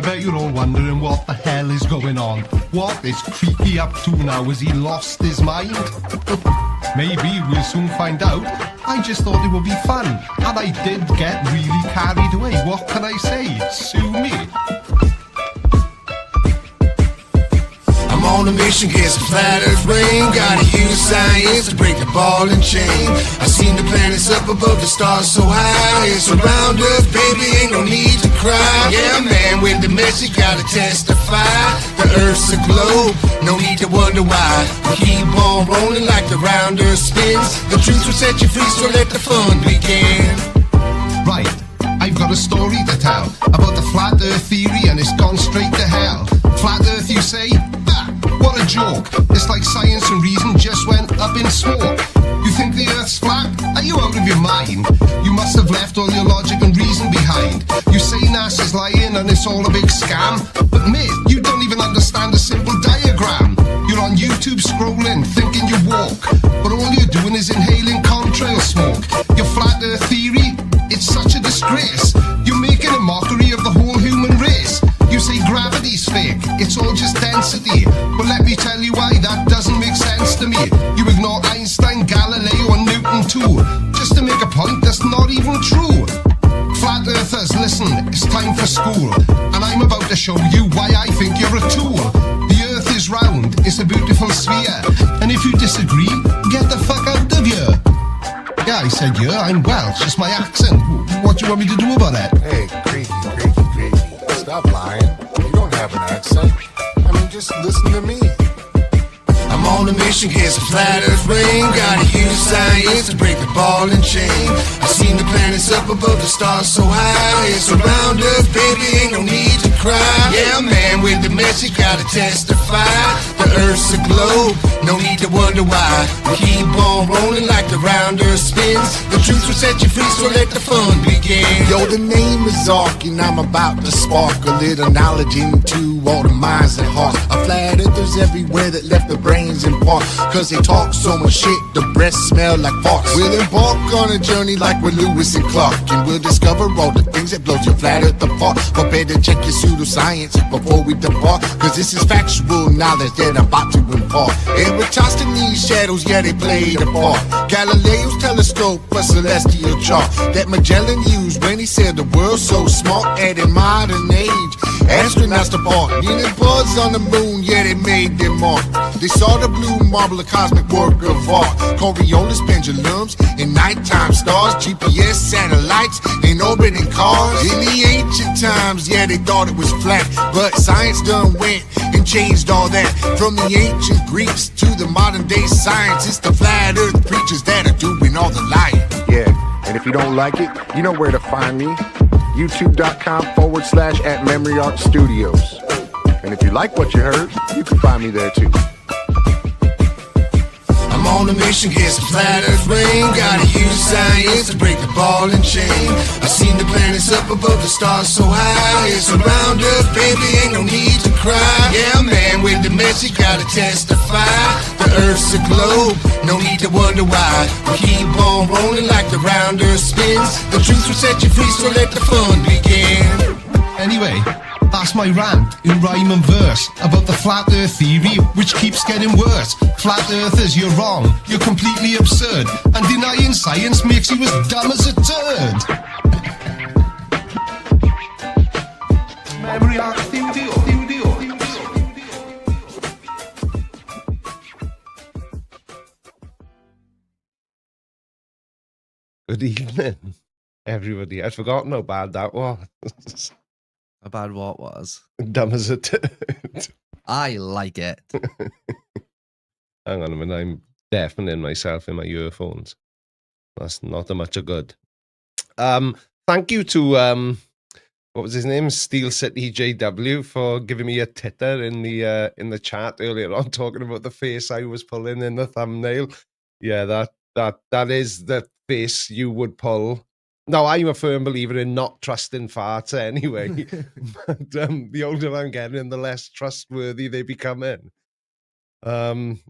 bet you're all wondering what the hell is going on. What is Creaky up to now? Has he lost his mind? Maybe we'll soon find out. I just thought it would be fun, and I did get really carried away. What can I say? Sue me. I'm on a mission, get some flat earth rain. Gotta use science to break the ball and chain. I seen the planets up above the stars so high. It's around us, baby, ain't no need to cry. Yeah, man, with the message, gotta testify. The earth's a globe, no need to wonder why. We keep on rolling like the round earth spins. The truth will set you free, so let the fun begin. Right, I've got a story to tell about the flat earth theory, and it's gone straight to hell. Flat earth, you say? Ah, what a joke. It's like science and reason just went up in smoke. You think the earth's flat? Are you out of your mind? You must have left all your logic and reason behind. You say NASA's lying and it's all a big scam, but mate, you don't even understand a simple diagram. You're on YouTube scrolling, thinking you walk, but all you're doing is inhaling contrail smoke. Your flat earth theory, it's such a disgrace. You're making a mockery of the whole human race. You say gravity's fake, it's all just density. But let me tell you why that doesn't make sense to me. You ignore Einstein, Galileo and Newton too, just to make a point that's not even true. Flat earthers, listen, it's time for school, and I'm about to show you why I think you're a tool. The earth is round, it's a beautiful sphere, and if you disagree, get the fuck out of here. Yeah, I said yeah, I'm Welsh, it's my accent. What do you want me to do about that? Hey, Creaky. Stop lying. You don't have an accent. I mean, just listen to me. I'm on a mission, get some flat earth rain. Gotta use science to break the ball and chain. I seen the planets up above the stars so high. It's around us, baby, ain't no need to cry. Yeah, man, with the message, gotta testify. The earth's a globe, no need to wonder why. We keep on rolling like the round earth spins. The truth will set you free, so let the fun begin. Yo, the name is Ark, and I'm about to spark a little knowledge into all the minds and hearts of flat earthers everywhere that left the brains in park. Cause they talk so much shit, the breasts smell like farts. We'll embark on a journey like with Lewis and Clark, and we'll discover all the things that blows your flat earth apart. But better check your pseudoscience before we depart, cause this is factual knowledge that I'm about to impart. Eratosthenes' shadows, yeah, they played a part. Galileo's telescope, a celestial chart that Magellan used when he said the world's so smart. At a modern age, astronauts depart, meaning buzz on the moon, yeah, they made their mark. They saw the blue marble, a cosmic work of art. Coriolis pendulums and nighttime stars, GPS satellites and orbiting cars. In the ancient times, yeah, they thought it was flat, but science done went and changed all that. From the ancient Greeks to the modern day science, it's the flat earth preachers that are doing all the lying. Yeah, and if you don't like it, you know where to find me. YouTube.com/@MemoryArtStudios. And if you like what you heard, you can find me there too. I'm on a mission, get some flat earth rain. Gotta use science to break the ball and chain. I seen the planets up above the stars so high. It's around us, baby, ain't no need to cry. Yeah, man, with the message, gotta testify. The earth's a globe, no need to wonder why. We keep on rolling like the round earth spins. The truth will set you free, so let the fun begin. Anyway, that's my rant in rhyme and verse about the flat earth theory, which keeps getting worse. Flat earthers, you're wrong, you're completely absurd, and denying science makes you as dumb as a turd. Memory Art Studio. Good evening, everybody. I'd forgotten how bad that was. How bad what was? Dumb as a turd. I like it. Hang on a minute, I'm deafening myself in my earphones. That's not that much of good. Thank you to what was his name? Steel City JW for giving me a titter in the chat earlier on, talking about the face I was pulling in the thumbnail. Yeah, that is the face you would pull. No, I'm a firm believer in not trusting farts anyway. But the older I'm getting, the less trustworthy they become in. Good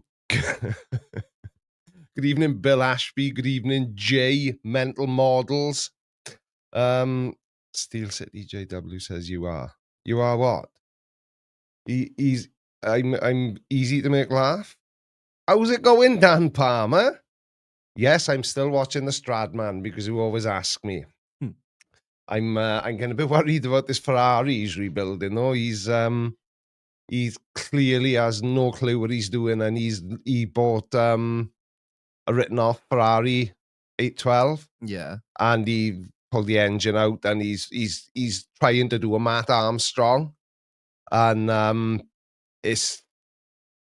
evening, Bill Ashby. Good evening, Jay Mental Models. Steel City JW says you are. You are what? I'm easy to make laugh. How's it going, Dan Palmer? Yes, I'm still watching the Stradman because you always ask me. I'm getting a bit worried about this Ferrari he's rebuilding though. He clearly has no clue what he's doing, and he bought a written off Ferrari 812, Yeah. and he pulled the engine out, and he's trying to do a Matt Armstrong, and it's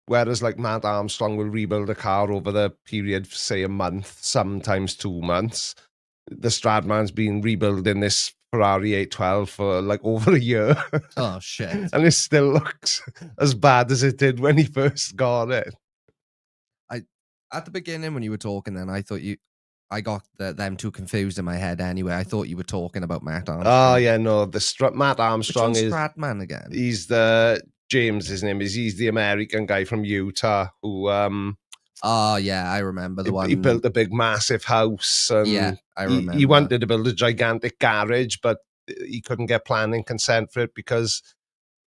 whereas like Matt Armstrong will rebuild a car over the period, say a month, sometimes 2 months. The Stradman's been rebuilding this Ferrari 812 for like over a year. Oh shit. And it still looks as bad as it did when he first got it. At the beginning when you were talking, then I thought I got them two confused in my head. Anyway, I thought you were talking about Matt Armstrong. Oh yeah, no, Matt Armstrong Which is Stradman again. He's the James. His name is. He's the American guy from Utah who Oh yeah, I remember the one. He built a big, massive house, and Yeah, I remember. He wanted to build a gigantic garage, but he couldn't get planning consent for it because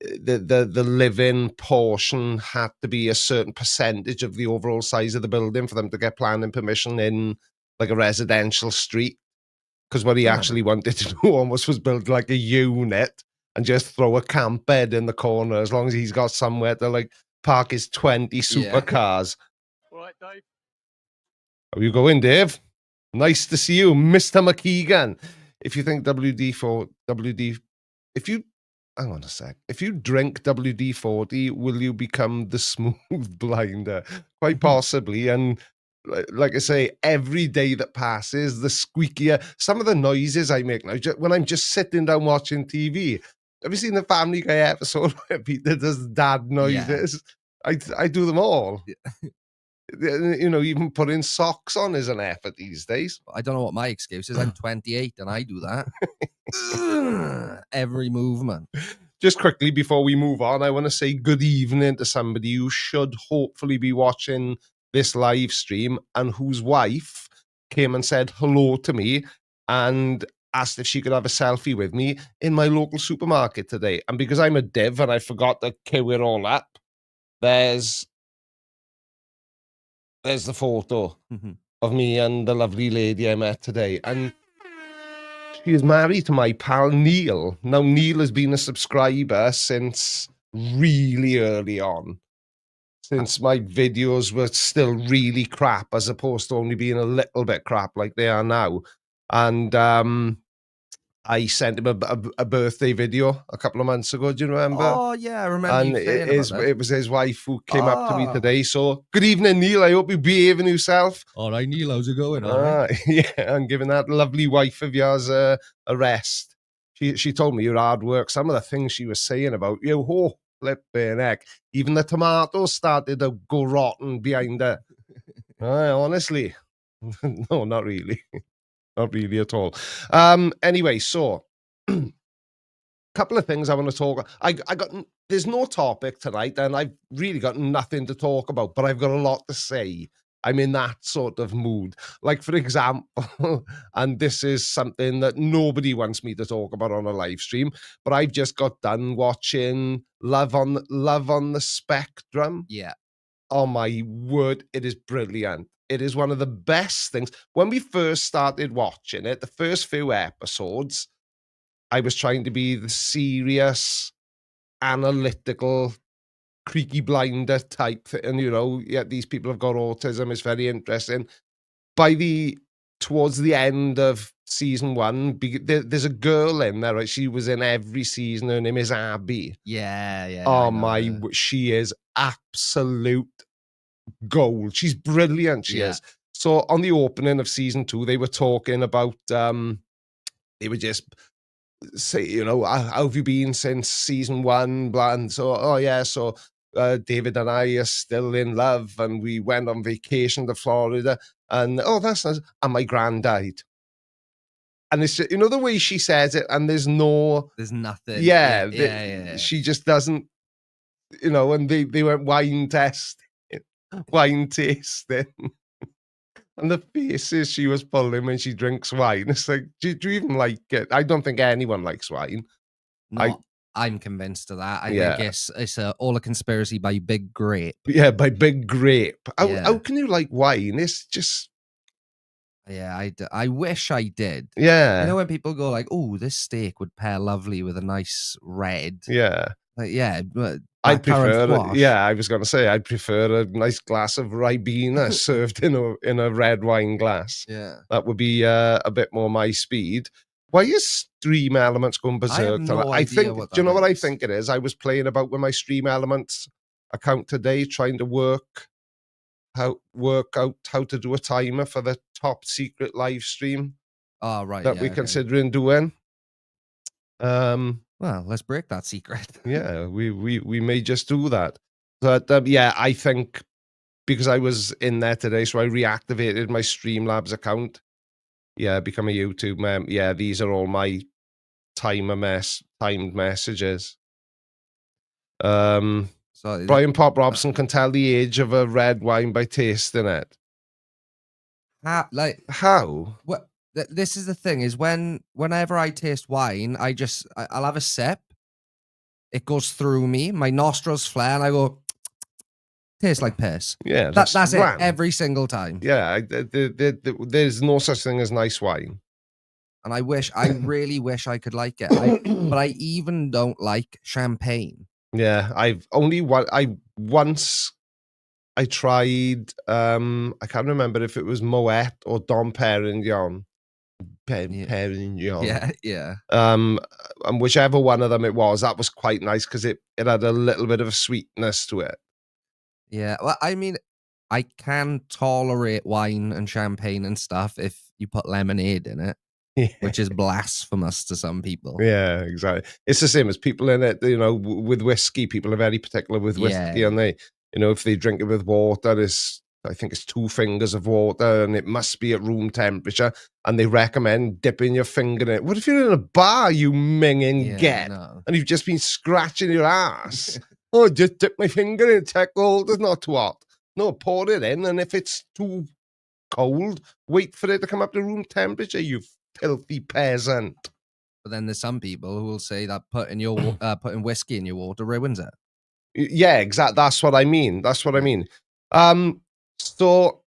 the living portion had to be a certain percentage of the overall size of the building for them to get planning permission in like a residential street. Because what he actually wanted to do almost was build like a unit and just throw a camp bed in the corner as long as he's got somewhere to like park his 20 supercars. All right, Dave. How you going, Dave? Nice to see you, Mr. McKeegan. If you think hang on a sec. If you drink WD-40, will you become the smooth blinder? Quite possibly. And like I say, every day that passes, the squeakier, some of the noises I make now, when I'm just sitting down watching TV. Have you seen the Family Guy episode where Peter does dad noises? Yeah. I do them all. You know, even putting socks on is an effort these days. I don't know what my excuse is. I'm 28 and I do that. Every movement. Just quickly before we move on, I want to say good evening to somebody who should hopefully be watching this live stream and whose wife came and said hello to me and asked if she could have a selfie with me in my local supermarket today. And because I'm a div and I forgot to queue it all up, there's the photo of me and the lovely lady I met today. And she is married to my pal Neil. Now, Neil has been a subscriber since really early on. Since my videos were still really crap, as opposed to only being a little bit crap like they are now. And I sent him a birthday video a couple of months ago. Do you remember? Oh, yeah, I remember. And it was his wife who came up to me today. So, good evening, Neil. I hope you're behaving yourself. All right, Neil, how's it going? Yeah, I'm giving that lovely wife of yours a rest. She told me your hard work. Some of the things she was saying about you, oh, flipping heck. Even the tomatoes started to go rotten behind her. Honestly. No, not really. Not really at all. Anyway, so couple of things I want to talk. There's no topic tonight, and I've really got nothing to talk about, but I've got a lot to say. I'm in that sort of mood. Like, for example, and this is something that nobody wants me to talk about on a live stream, but I've just got done watching Love on the Spectrum. Yeah. Oh my word, it is brilliant. It is one of the best things. When we first started watching it, the first few episodes, I was trying to be the serious, analytical, Creaky Blinder type thing. And, you know, yeah, these people have got autism. It's very interesting. Towards the end of season 1, there's a girl in there, right? She was in every season. Her name is Abby. Yeah. Oh, she is absolute gold. She's brilliant. She is. So on the opening of season 2, they were talking about, they were just say, you know, how have you been since season 1? Blah, and so, David and I are still in love, and we went on vacation to Florida, and that's nice. And my gran died. And it's just, you know, the way she says it, and there's nothing. Yeah. She just doesn't, you know, and they went wine tasting. And the faces she was pulling when she drinks wine. It's like, do you even like it? I don't think anyone likes wine. Not I'm convinced of that. I Yeah. think it's all a conspiracy by Big Grape. Yeah, by Big Grape. How Yeah. can you like wine? It's just Yeah, I wish I did. yeah. You know when people go like, "Oh, this steak would pair lovely with a nice red." Yeah. Like, yeah, but I'd blackcurrant prefer squash. yeah, I was gonna say I'd prefer a nice glass of Ribena served in a red wine glass. Yeah. That would be a bit more my speed. Why is Stream Elements going berserk? no I idea think what do you that know what I is. think it is? I was playing about with my Stream Elements account today, trying to work out how to do a timer for the top secret live stream Oh, right. that yeah, we're okay. considering doing. Well, let's break that secret. Yeah, we may just do that. But yeah, I think because I was in there today, so I reactivated my Streamlabs account. Yeah, become a YouTube mem. Yeah, these are all my timed messages. So Brian Pop Robson can tell the age of a red wine by tasting it. like How? what? This is the thing: is whenever I taste wine, I'll have a sip. It goes through me, my nostrils flare, and I go, tastes like piss. Yeah, That's it ran. every single time. Yeah, there's no such thing as nice wine. And I really wish I could like it. But I even don't like champagne. Yeah, once I tried I can't remember if it was Moet or Dom Perignon. Perignon. Yeah. And whichever one of them it was, that was quite nice because it had a little bit of a sweetness to it. Yeah. Well, I mean, I can tolerate wine and champagne and stuff if you put lemonade in it, which is blasphemous to some people. Yeah, exactly. It's the same as people in it, you know, with whiskey. People are very particular with whiskey, Yeah. and they, you know, if they drink it with water, I think it's 2 fingers of water, and it must be at room temperature. And they recommend dipping your finger in it. What if you're in a bar, you minging get, No. and you've just been scratching your ass? Oh, just dip my finger in, check cold, it's not too hot. No, pour it in, and if it's too cold, wait for it to come up to room temperature, you filthy peasant. But then there's some people who will say that putting whiskey in your water ruins it. Yeah, exactly. That's what I mean. I mean. So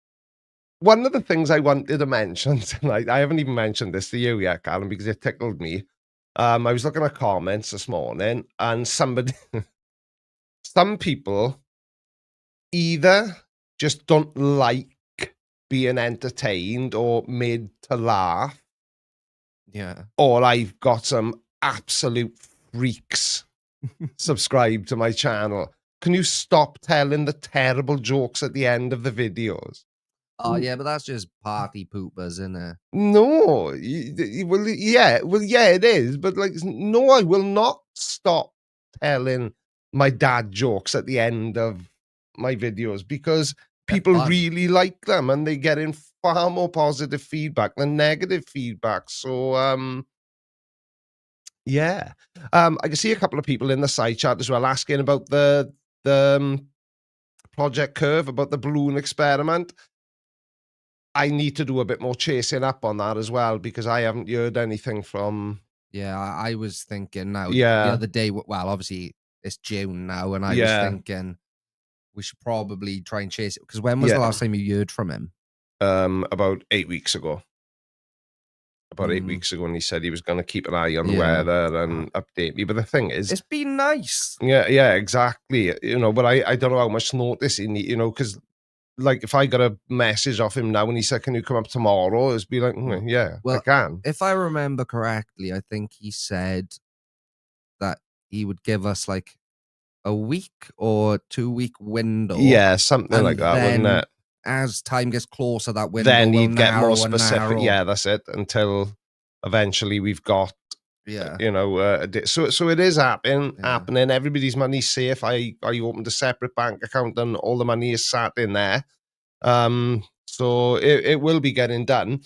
one of the things I wanted to mention tonight, I haven't even mentioned this to you yet, Callum, because it tickled me. I was looking at comments this morning, and some people either just don't like being entertained or made to laugh, Yeah. or I've got some absolute freaks subscribe to my channel. Can you stop telling the terrible jokes at the end of the videos? Oh, yeah, but that's just party poopers, isn't it? No. Well, yeah, it is. But like, no, I will not stop telling my dad jokes at the end of my videos because people fun. really like them and they get in far more positive feedback than negative feedback. So, yeah. I can see a couple of people in the side chat as well asking about the Project Curve, about the balloon experiment. I need to do a bit more chasing up on that as well because I haven't heard anything from. Yeah, I was thinking now. Yeah. The other day, well, obviously it's June now, and I was thinking we should probably try and chase it because when was the last time you heard from him? About 8 weeks ago. About 8 weeks ago, and he said he was going to keep an eye on the weather and update me. But the thing is, it's been nice. Yeah, exactly. You know, but I don't know how much notice he need. You know, because like if I got a message off him now and he said, "Can you come up tomorrow?" It'd be like, yeah, well, I can. If I remember correctly, I think he said that he would give us like a week or 2-week window. Yeah, something like that, wouldn't it? As time gets closer, that window then will he'd get more narrow specific. Yeah, that's it. Until eventually we've got, you know, so it is happening. Everybody's money's safe. I opened a separate bank account and all the money is sat in there. So it will be getting done.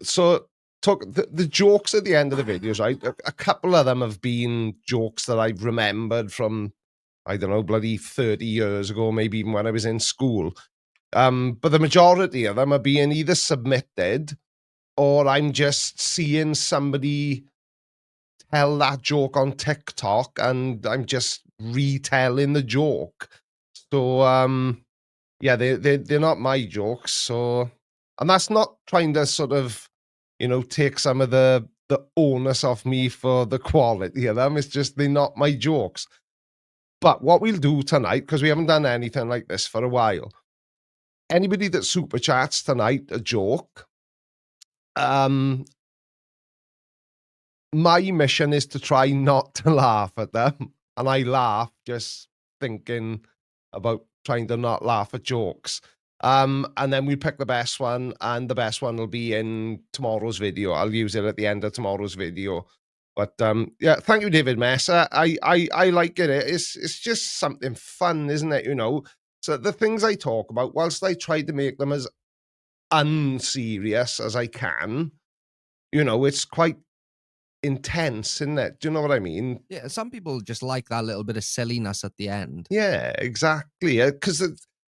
So talk the jokes at the end of the videos, right? A couple of them have been jokes that I've remembered from, I don't know, bloody 30 years ago, maybe even when I was in school. But the majority of them are being either submitted or I'm just seeing somebody tell that joke on TikTok, and I'm just retelling the joke. So yeah, they're not my jokes. So, and that's not trying to sort of, you know, take some of the onus off me for the quality of them. It's just they're not my jokes. But what we'll do tonight, because we haven't done anything like this for a while, anybody that super chats tonight a joke, my mission is to try not to laugh at them. And I laugh just thinking about trying to not laugh at jokes. And then we pick the best one, and the best one will be in tomorrow's video. I'll use it at the end of tomorrow's video. But yeah, thank you, David Messer. I like it. It's just something fun, isn't it? You know, so the things I talk about, whilst I try to make them as unserious as I can, you know, it's quite intense, isn't it? Do you know what I mean? Yeah, some people just like that little bit of silliness at the end. Yeah, exactly. Because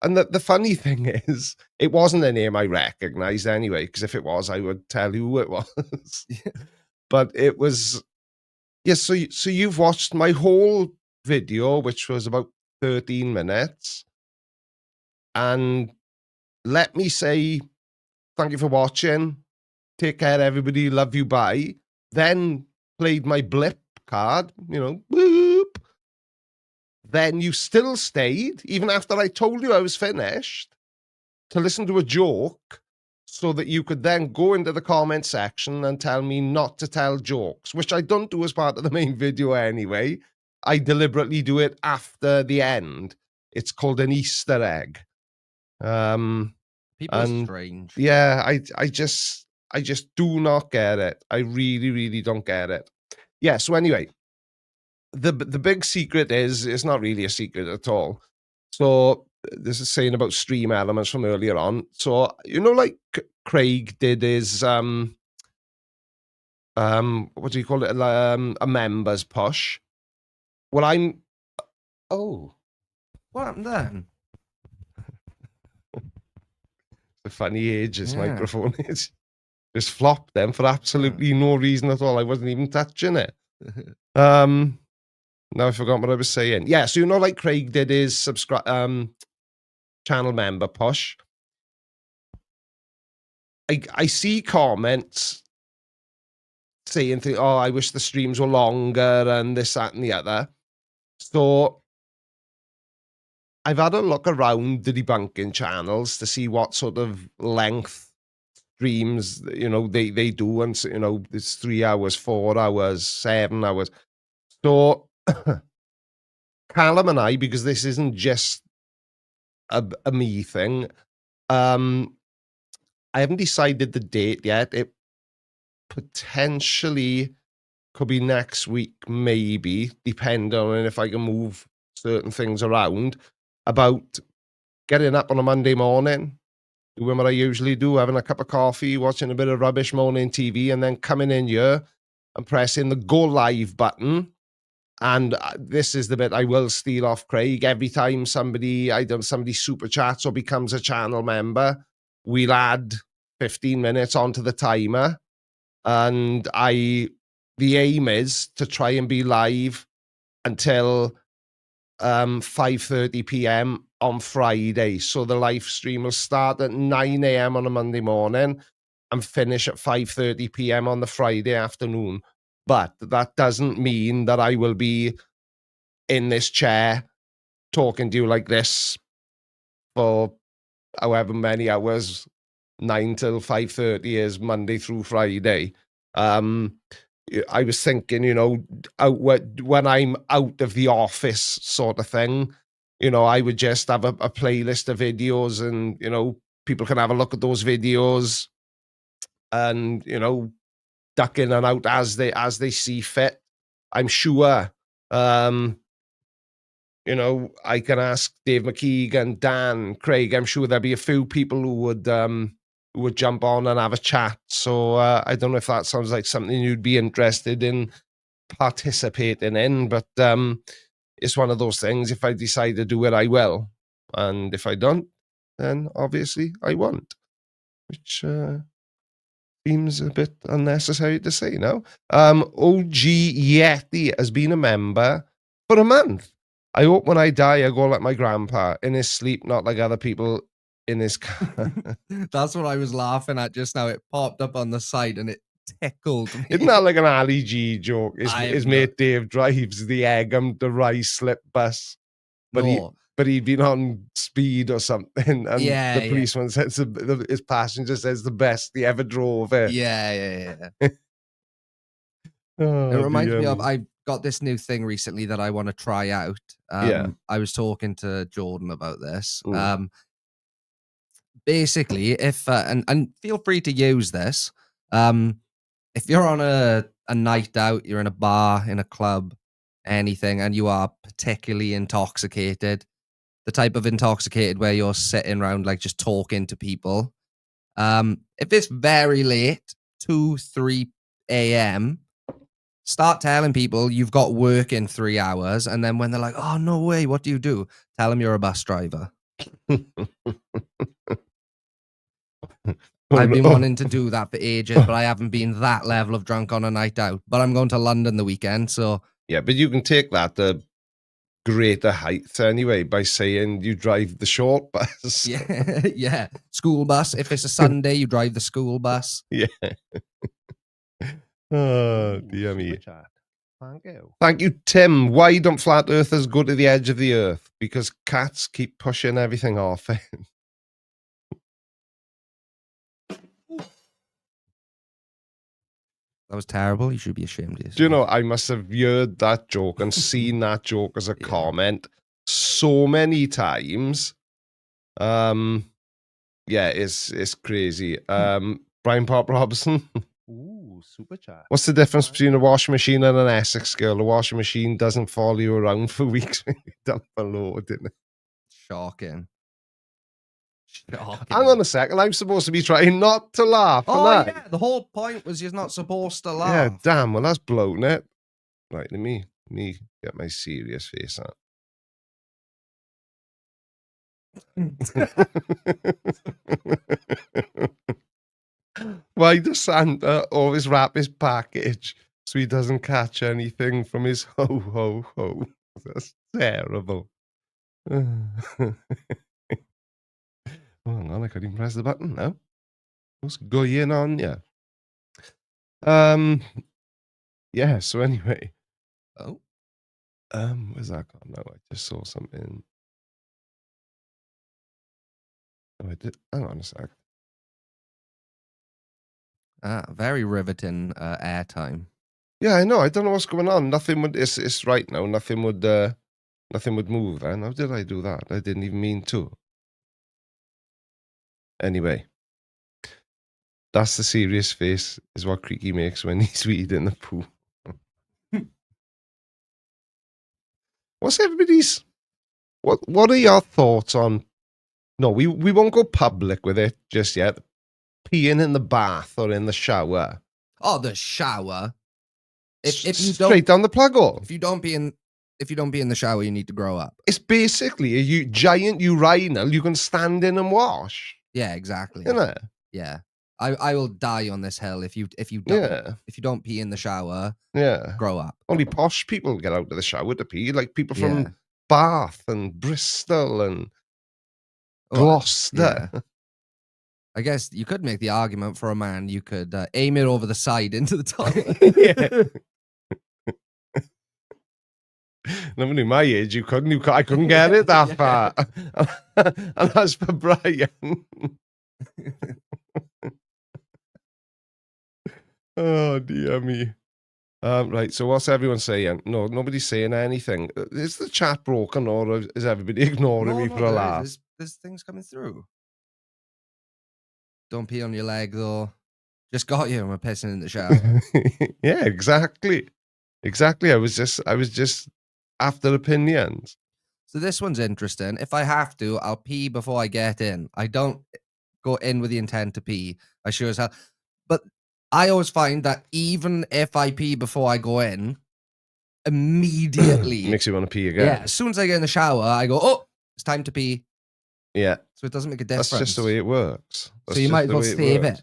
and the funny thing is, it wasn't a name I recognized anyway. Because if it was, I would tell you who it was. But it was. Yeah, so you've watched my whole video, which was about 13 minutes. And let me say, thank you for watching. Take care, everybody. Love you. Bye. Then played my blip card, you know, whoop. Then you still stayed, even after I told you I was finished, to listen to a joke, so that you could then go into the comment section and tell me not to tell jokes, which I don't do as part of the main video anyway. I deliberately do it after the end. It's called an Easter egg. People are and strange. yeah, I just do not get it. I really, really don't get it. Yeah, so anyway, the big secret is, it's not really a secret at all. So this is saying about stream elements from earlier on. So, you know, like Craig did his what do you call it? A members push. Well, I'm What happened then? the funny age this Yeah. microphone is. Just flopped them for absolutely no reason at all. I wasn't even touching it. Now I forgot what I was saying. Yeah, so you know, like Craig did his channel member push. I see comments saying things, oh, I wish the streams were longer and this, that, and the other. So I've had a look around the debunking channels to see what sort of length streams, you know, they do, and you know, it's 3 hours, 4 hours, 7 hours. So Callum and I, because this isn't just a me thing, I haven't decided the date yet. It potentially could be next week, maybe, depending on if I can move certain things around, about getting up on a Monday morning, doing what I usually do, having a cup of coffee, watching a bit of rubbish morning TV, and then coming in here and pressing the go live button. And this is the bit I will steal off Craig. Every time somebody super chats or becomes a channel member, we'll add 15 minutes onto the timer. And the aim is to try and be live until 5:30 p.m. on Friday. So the live stream will start at 9 a.m. on a Monday morning and finish at 5:30 p.m. on the Friday afternoon. But that doesn't mean that I will be in this chair talking to you like this for however many hours, 9 till 5:30 is Monday through Friday. I was thinking, you know, when I'm out of the office sort of thing, you know, I would just have a playlist of videos, and, you know, people can have a look at those videos and, you know, duck in and out as they see fit. I'm sure, you know, I can ask Dave McKeegan, Dan, Craig. I'm sure there'll be a few people who would jump on and have a chat. So I don't know if that sounds like something you'd be interested in participating in, but it's one of those things. If I decide to do it, I will, and if I don't, then obviously I won't. Which seems a bit unnecessary to say now. OG Yeti has been a member for a month. I hope when I die, I go like my grandpa, in his sleep, not like other people in his car. That's what I was laughing at just now. It popped up on the side and it tickled me. Isn't that like an Ali G joke? I His have mate Dave drives the Egham to Rice slip bus, but No. he'd been on speed or something, and Yeah, the policeman says his passenger says the best he ever drove it. Yeah. Oh, It reminds me dear of, I got this new thing recently that I want to try out. Yeah. I was talking to Jordan about this. Mm. Basically, if and feel free to use this. If you're on a night out, you're in a bar, in a club, anything, and you are particularly intoxicated, the type of intoxicated where you're sitting around like just talking to people. If it's very late, 2, 3 a.m., start telling people you've got work in 3 hours, and then when they're like, "Oh no way, what do you do?" Tell them you're a bus driver. I've been wanting to do that for ages, but I haven't been that level of drunk on a night out. But I'm going to London the weekend, so Yeah, but you can take that to greater heights anyway by saying you drive the short bus. yeah. School bus. If it's a Sunday, you drive the school bus. Yeah. Oh, dear me. Super chat. Thank you. Thank you, Tim. Why don't flat earthers go to the edge of the earth? Because cats keep pushing everything off it. That was terrible. You should be ashamed of yourself. Do you know, I must have heard that joke and seen that joke as a comment so many times. Yeah, it's crazy. Brian Pop Robson. Ooh, super chat. What's the difference between a washing machine and an Essex girl? A washing machine doesn't follow you around for weeks when you dump a load, didn't it? Shocking. Hang on a second. I'm supposed to be trying not to laugh. Oh, aren't I? yeah. The whole point was you're not supposed to Yeah, laugh. damn. Well, that's blown it. Right, let me get my serious face on. Why does Santa always wrap his package so he doesn't catch anything from his ho ho ho? That's terrible. Oh, hang on, I couldn't even press the button now. What's going on? Yeah. Yeah, so anyway. Oh. Where's that gone? No, I just saw something. Oh, I did. Hang on a sec. Very riveting airtime. Yeah, I know. I don't know what's going on. Nothing would. It's right now. Nothing would move. Then how did I do that? I didn't even mean to. Anyway, that's the serious face. Is what Creaky makes when he's weed in the pool. What's everybody's? What are your thoughts on? No, we won't go public with it just yet. Peeing in the bath or in the shower. Oh, the shower. If you Straight don't down the plug hole. if you don't be in the shower, you need to grow up. It's basically a giant urinal you can stand in and wash. Yeah, exactly. Isn't it? Yeah. I will die on this hill if you don't pee in the shower, Yeah. grow up. Only posh people get out of the shower to pee, like people from Yeah. Bath and Bristol and Oh, Gloucester. yeah. I guess you could make the argument for a man. You could aim it over the side into the toilet. Nobody my age, I couldn't get it that far. And as for Brian. Oh dear me. Right, so what's everyone saying? No, nobody's saying anything. Is the chat broken or is everybody ignoring me for a laugh? There's things coming through. Don't pee on your leg though. Just got you. I'm pissing in the shower. Yeah, exactly. Exactly. I was just after opinions. So this one's interesting. If I have to, I'll pee before I get in. I don't go in with the intent to pee. I sure as hell. But I always find that even if I pee before I go in, immediately Makes you want to pee again. yeah, as soon as I get in the shower, I go, oh, it's time to pee. Yeah. So it doesn't make a difference. That's just the way it works. So you might as well save it.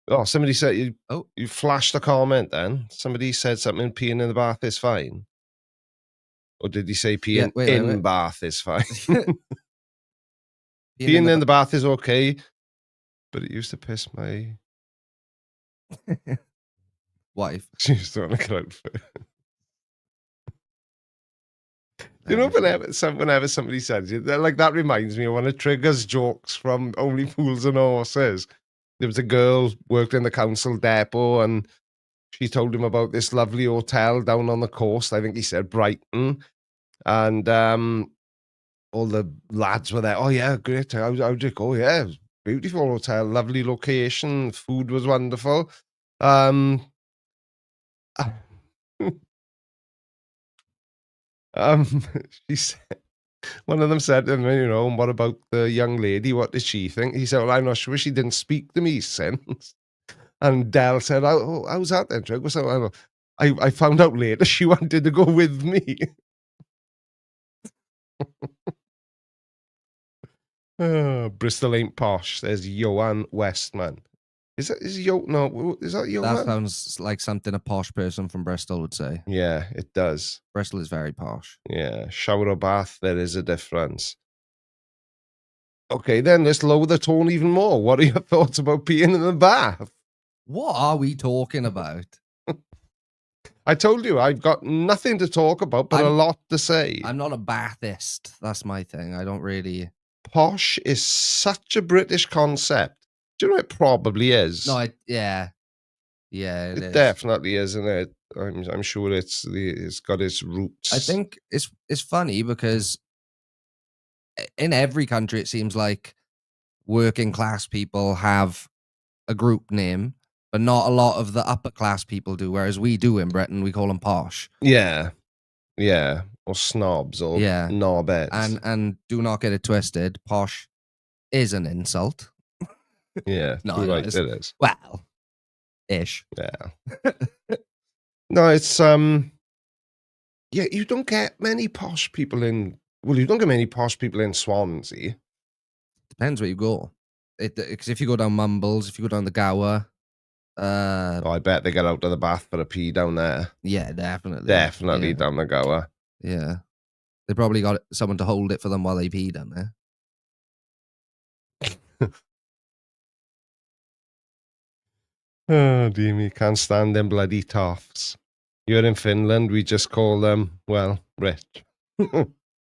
Oh, somebody said you. Oh. You flashed a comment. Then somebody said something. Peeing in the bath is fine. Or did he say peeing in bath is fine? Peeing in the bath is okay, but it used to piss my wife. She used to want to get out for it. You know, whenever somebody says it, like that reminds me of one of Trigger's jokes from Only Fools and Horses. There was a girl worked in the council depot, and she told him about this lovely hotel down on the coast. I think he said Brighton, and all the lads were there. Oh yeah, great. How'd it go? Yeah, it was a beautiful hotel, lovely location, food was wonderful. She said, one of them said to him, you know, what about the young lady? What did she think? He said, well, I'm not sure. She didn't speak to me since. And Del said, oh, how's that then, Treg? I found out later she wanted to go with me. Bristol ain't posh. There's Johan Westman. Is that Johan? That sounds like something a posh person from Bristol would say. Yeah, it does. Bristol is very posh. Yeah, shower or bath, there is a difference. Okay, then let's lower the tone even more. What are your thoughts about peeing in the bath? What are we talking about? I told you, I've got nothing to talk about, but a lot to say. I'm not a bathist. That's my thing. I don't really... Posh is such a British concept. Do you know it probably is? No, yeah, it is. Definitely is, isn't it? I'm sure it's got its roots. I think it's funny because in every country it seems like working class people have a group name, but not a lot of the upper class people do. Whereas we do in Britain, we call them posh. Yeah, or snobs or knobheads. And do not get it twisted. Posh is an insult. Yeah, no, right, it is. Well, ish. Yeah. No, it's yeah, you don't get many posh people in. Well, you don't get many posh people in Swansea. Depends where you go. Because if you go down Mumbles, if you go down the Gower, I bet they get out of the bath for a pee down there. Yeah, definitely. Definitely down the Gower. Yeah, they probably got someone to hold it for them while they pee down there. Oh, dear me, can't stand them bloody toffs. You're in Finland, we just call them, well, rich.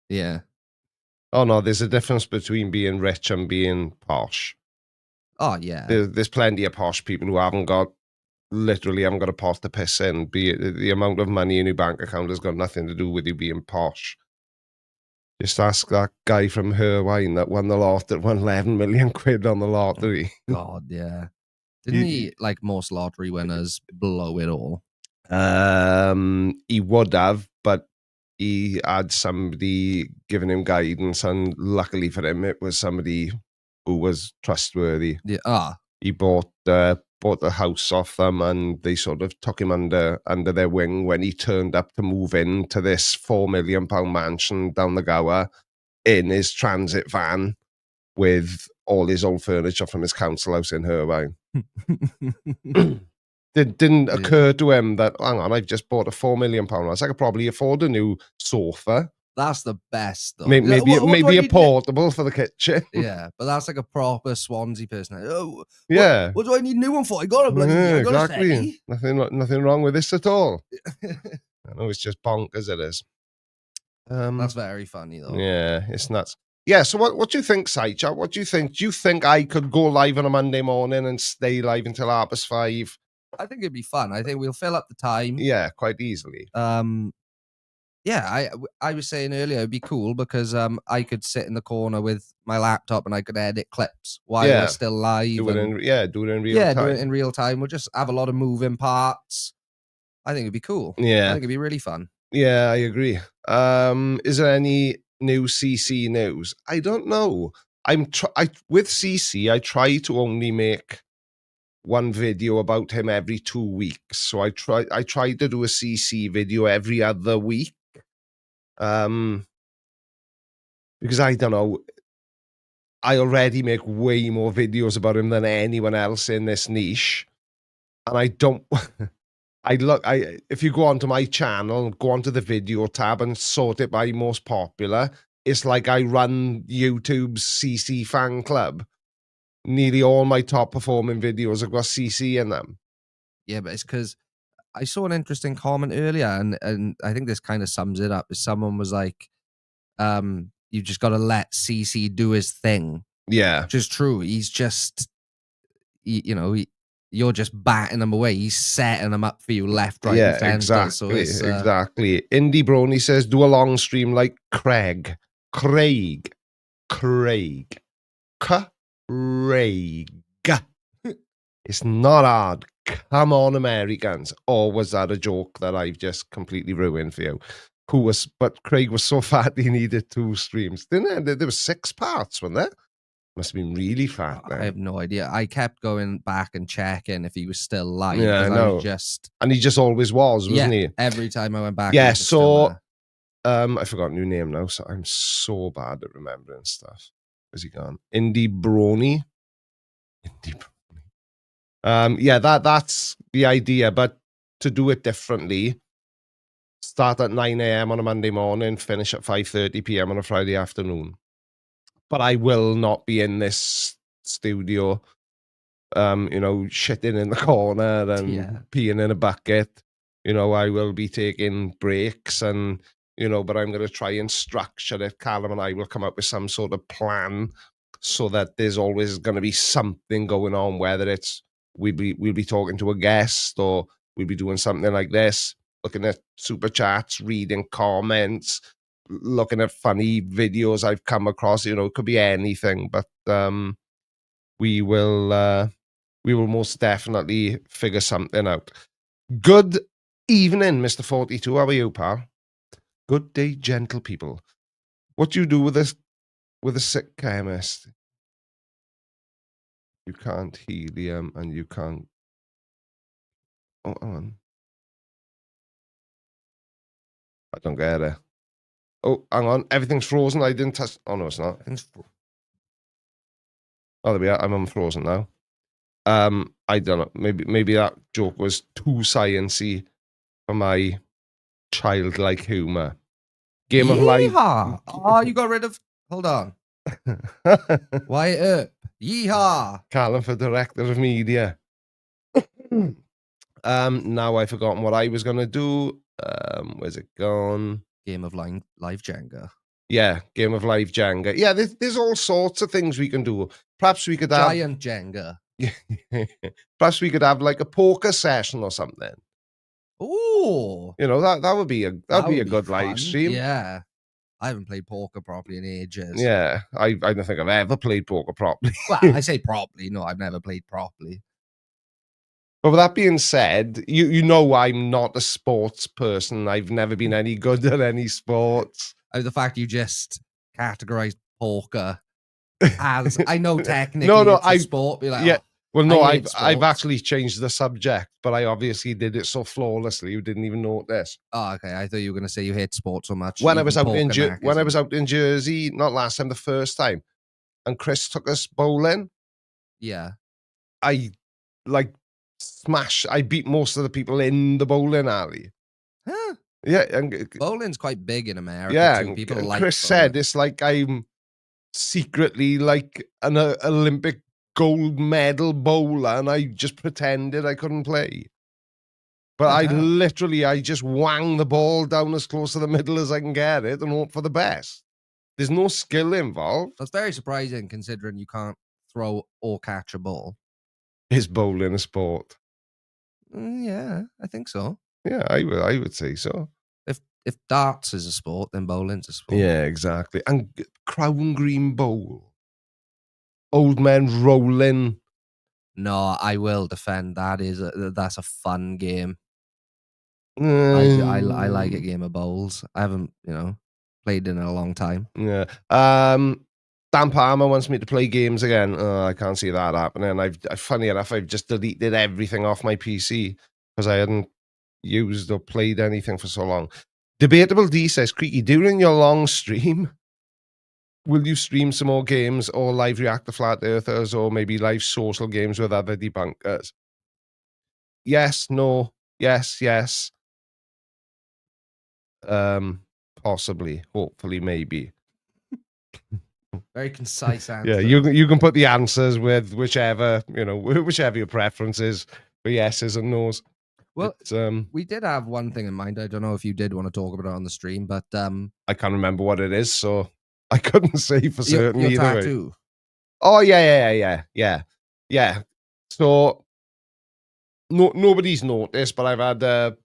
Yeah. Oh, no, there's a difference between being rich and being posh. Oh, yeah. There's plenty of posh people who literally haven't got a pot to piss in. The amount of money in your bank account has got nothing to do with you being posh. Just ask that guy from Herwine that won 11 million quid on the lottery. God, yeah. Didn't he, like most lottery winners, blow it all? He would have, but he had somebody giving him guidance, and luckily for him, it was somebody who was trustworthy. Yeah. He bought the house off them, and they sort of took him under their wing when he turned up to move into this £4 million mansion down the Gower in his transit van with all his old furniture from his council house in Herwine. It didn't occur to him that, hang on, I've just bought a £4 million house. I could probably afford a new sofa. That's the best, though. Maybe a portable for the kitchen. Yeah, but that's like a proper Swansea person. Oh, yeah. What do I need a new one for? I got a bloody exactly. Nothing wrong with this at all. I know it's just bonkers. It is. That's very funny, though. Yeah, it's nuts. Yeah, so what do you think, Sidechat? What do you think? Do you think I could go live on a Monday morning and stay live until 5:30? I think it'd be fun. I think we'll fill up the time. Yeah, quite easily. Yeah, I was saying earlier it'd be cool because I could sit in the corner with my laptop and I could edit clips while we're still live. Do it in real time. Yeah, do it in real time. We'll just have a lot of moving parts. I think it'd be cool. Yeah. I think it'd be really fun. Yeah, I agree. Is there any new CC news? I don't know. With CC, I try to only make one video about him every 2 weeks. So I try to do a CC video every other week. Because I don't know, I already make way more videos about him than anyone else in this niche. And I don't... if you go onto my channel, go onto the video tab and sort it by most popular, it's like I run YouTube's CC fan club. Nearly all my top performing videos have got CC in them. Yeah, but it's because I saw an interesting comment earlier, and I think this kind of sums it up. Is someone was like, you just got to let CC do his thing. Yeah. Which is true. He's just, you're just batting them away. He's setting them up for you left, right, and center. Exactly. So it's, exactly. Indie Brony says, do a long stream like Craig. Craig. It's not hard. Come on, Americans. Or was that a joke that I've just completely ruined for you? But Craig was so fat he needed 2 streams. Didn't there? There were 6 parts, wasn't there? Must have been really fat then. I have no idea. I kept going back and checking if he was still live. Yeah, I know. And he just always was, wasn't he? Every time I went back. Yeah, so I forgot new name now, so I'm so bad at remembering stuff. Where's he gone? Indie Brony. Yeah, that's the idea, but to do it differently, start at 9 a.m. on a Monday morning, finish at 5:30 p.m. on a Friday afternoon. But I will not be in this studio, shitting in the corner and peeing in a bucket. I will be taking breaks and, but I'm going to try and structure it. Callum and I will come up with some sort of plan so that there's always going to be something going on, whether it's we'll be talking to a guest or we'll be doing something like this, looking at super chats, reading comments, looking at funny videos I've come across. It could be anything, but we will most definitely figure something out. Good evening, Mr. 42. How are you, pal? Good day, gentle people. What do you do with a sick chemist? You can't heal him and you can't... Oh, hang on. I don't get it. Oh, hang on. Everything's frozen. I didn't touch... Oh, no, it's not. Oh, there we are. I'm unfrozen now. I don't know. Maybe that joke was too sciencey for my childlike humor. Game of Life. Oh, you got rid of... Hold on. Wyatt Earp. Yeehaw. Callum for director of media. Now I've forgotten what I was going to do. Where's it gone? Game of Live Jenga. Yeah, Game of Live Jenga. Yeah, there's all sorts of things we can do. Perhaps we could have... Giant Jenga. Perhaps we could have like a poker session or something. Ooh. That would be a good fun. live stream. Yeah. I haven't played poker properly in ages. Yeah, I don't think I've ever played poker properly. Well, I say properly. No, I've never played properly. But with that being said, you know I'm not a sports person. I've never been any good at any sports. The fact you just categorized poker as, I know technically it's a sport. Be like, yeah. Well, no, I've actually changed the subject, but I obviously did it so flawlessly you didn't even notice. Oh, okay. I thought you were going to say you hate sports so much. When I was out in Jersey, not last time, the first time, and Chris took us bowling. Yeah. I beat most of the people in the bowling alley. Huh? Yeah, and bowling's quite big in America. Yeah, too. People and like Chris bowling. said it's like I'm secretly like an Olympic gold medal bowler, and I just pretended I couldn't play. But I just wang the ball down as close to the middle as I can get it and hope for the best. There's no skill involved. That's very surprising considering you can't throw or catch a ball. Is bowling a sport? Yeah, I think so. Yeah, I would say so. If darts is a sport, then bowling's a sport. Yeah, exactly. And Crown Green Bowl. Old men rolling. No, I will defend that. That's a fun game. I like a game of bowls. I haven't, played in a long time. Yeah. Dan Palmer wants me to play games again. I can't see that happening. Funny enough, I've just deleted everything off my PC because I hadn't used or played anything for so long. Debatable D says, Creaky, during your long stream, will you stream some more games or live react to Flat Earthers or maybe live social games with other debunkers? Yes, no, yes. Possibly, hopefully, maybe. Very concise answer. Yeah, you can put the answers with whichever your preference is for yeses and nos. Well, It's, we did have one thing in mind. I don't know if you did want to talk about it on the stream, but I can't remember what it is, so I couldn't say for certain your either way. tattoo. Oh yeah. So nobody's noticed, but I've had a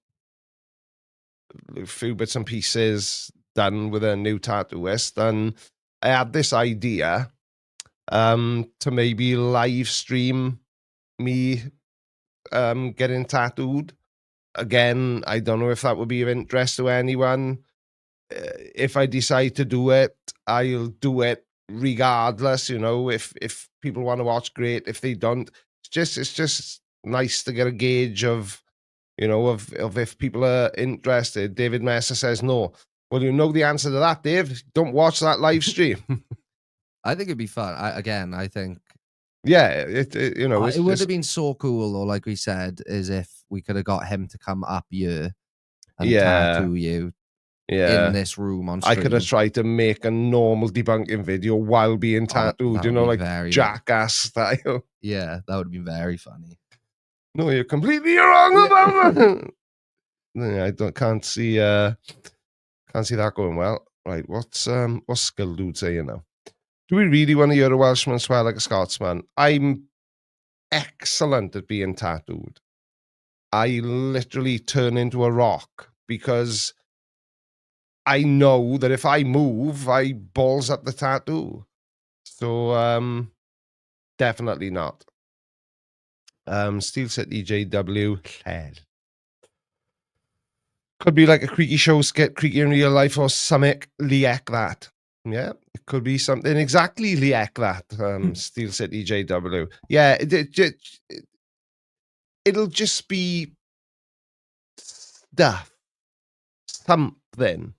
few bits and pieces done with a new tattooist, and I had this idea to maybe live stream me getting tattooed. Again, I don't know if that would be of interest to anyone. If I decide to do it, I'll do it regardless. If people want to watch, great. If they don't, it's just nice to get a gauge of if people are interested. David Messer says no. Well, you know the answer to that, Dave. Don't watch that live stream. I think it'd be fun. I think. Yeah, it would have been so cool, or like we said, is if we could have got him to come up here and tattoo you in this room on stream. I could have tried to make a normal debunking video while being tattooed, like Jackass style. Yeah, that would be very funny. No, you're completely wrong about that. Yeah, can't see that going well. Right, what's Skill Dude saying now? Do we really want to hear a Welshman swear like a Scotsman? I'm excellent at being tattooed. I literally turn into a rock because I know that if I move, I balls up the tattoo. So definitely not. Steel City JW. Could be like a Creaky show skit, Creaky in real life, or something like that. Yeah, it could be something exactly like that. Steel City JW. Yeah, it'll just be stuff, something.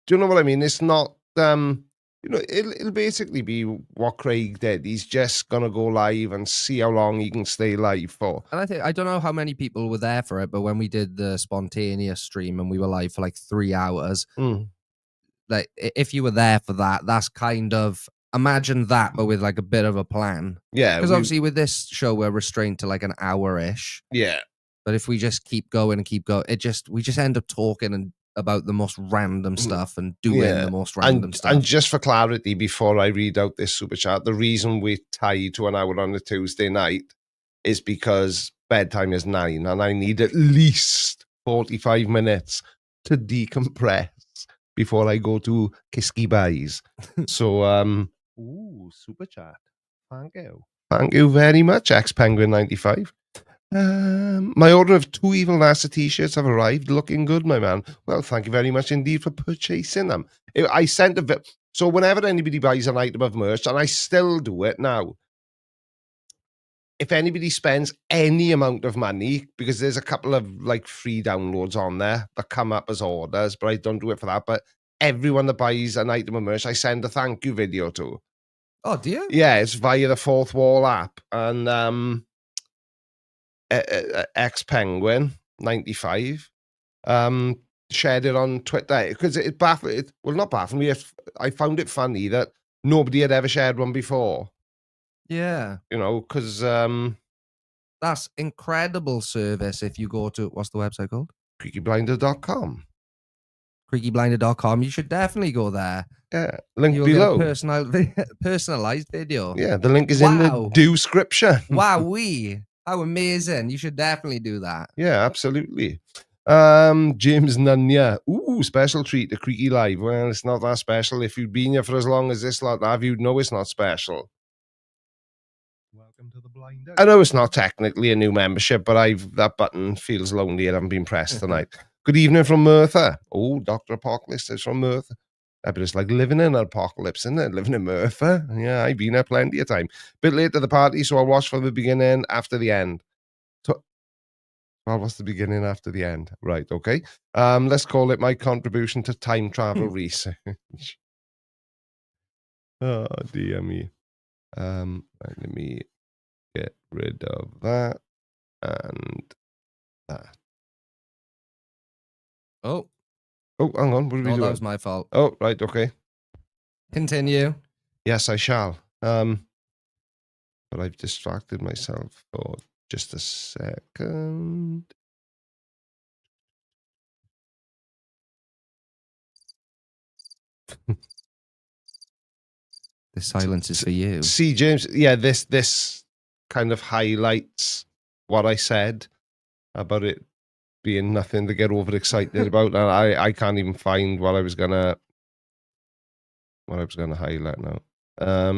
Do you know what I mean? It's not. It'll basically be what Craig did. He's just gonna go live and see how long he can stay live for. And I don't know how many people were there for it, but when we did the spontaneous stream and we were live for like 3 hours. Like, if you were there for that, that's kind of, imagine that, but with like a bit of a plan. Yeah. Because obviously with this show, we're restrained to like an hour-ish. Yeah. But if we just keep going and keep going, we just end up talking about the most random stuff and doing the most random stuff. And just for clarity, before I read out this super chat, the reason we tied to an hour on a Tuesday night is because bedtime is 9 and I need at least 45 minutes to decompress before I go to Kisky Buys. So, super chat. Thank you. Thank you very much, X-Penguin95. My order of 2 Evil NASA t-shirts have arrived. Looking good, my man. Well, thank you very much indeed for purchasing them. I sent so whenever anybody buys an item of merch, and I still do it now, if anybody spends any amount of money, because there's a couple of like free downloads on there that come up as orders, but I don't do it for that. But everyone that buys an item of merch, I send a thank you video to. Oh, do you? Yeah, it's via the Fourth Wall app. And X-Penguin95 shared it on Twitter because it baffled. Well, not baffled me. I found it funny that nobody had ever shared one before. Yeah. Because that's incredible service. If you go to, what's the website called? creakyblinder.com. creakyblinder.com. You should definitely go there. Yeah, link below. Personalized video. Yeah, the link is in the description. Wowee. How amazing. You should definitely do that. Yeah, absolutely. James Nunya. Ooh, special treat to Creaky Live. Well, it's not that special. If you've been here for as long as this lot have, you'd know it's not special. Welcome to the Blinder. I know it's not technically a new membership, but that button feels lonely. It hasn't been pressed tonight. Good evening from Merthyr. Oh, Dr. Apocalypse is from Merthyr. But it's like living in an apocalypse, isn't it? Living in Merthyr. Yeah, I've been there plenty of time. Bit late to the party, so I'll watch from the beginning after the end. Well, what's the beginning after the end? Right, okay. Let's call it my contribution to time travel research. Oh dear me. Right, let me get rid of that and that. Oh, Oh, hang on. What are we no, that doing? was my fault. Oh, right. Okay. Continue. Yes, I shall. But I've distracted myself for just a second. The silence is for you. See, James, yeah, this kind of highlights what I said about it being nothing to get overexcited about. And I can't even find what I was gonna highlight now.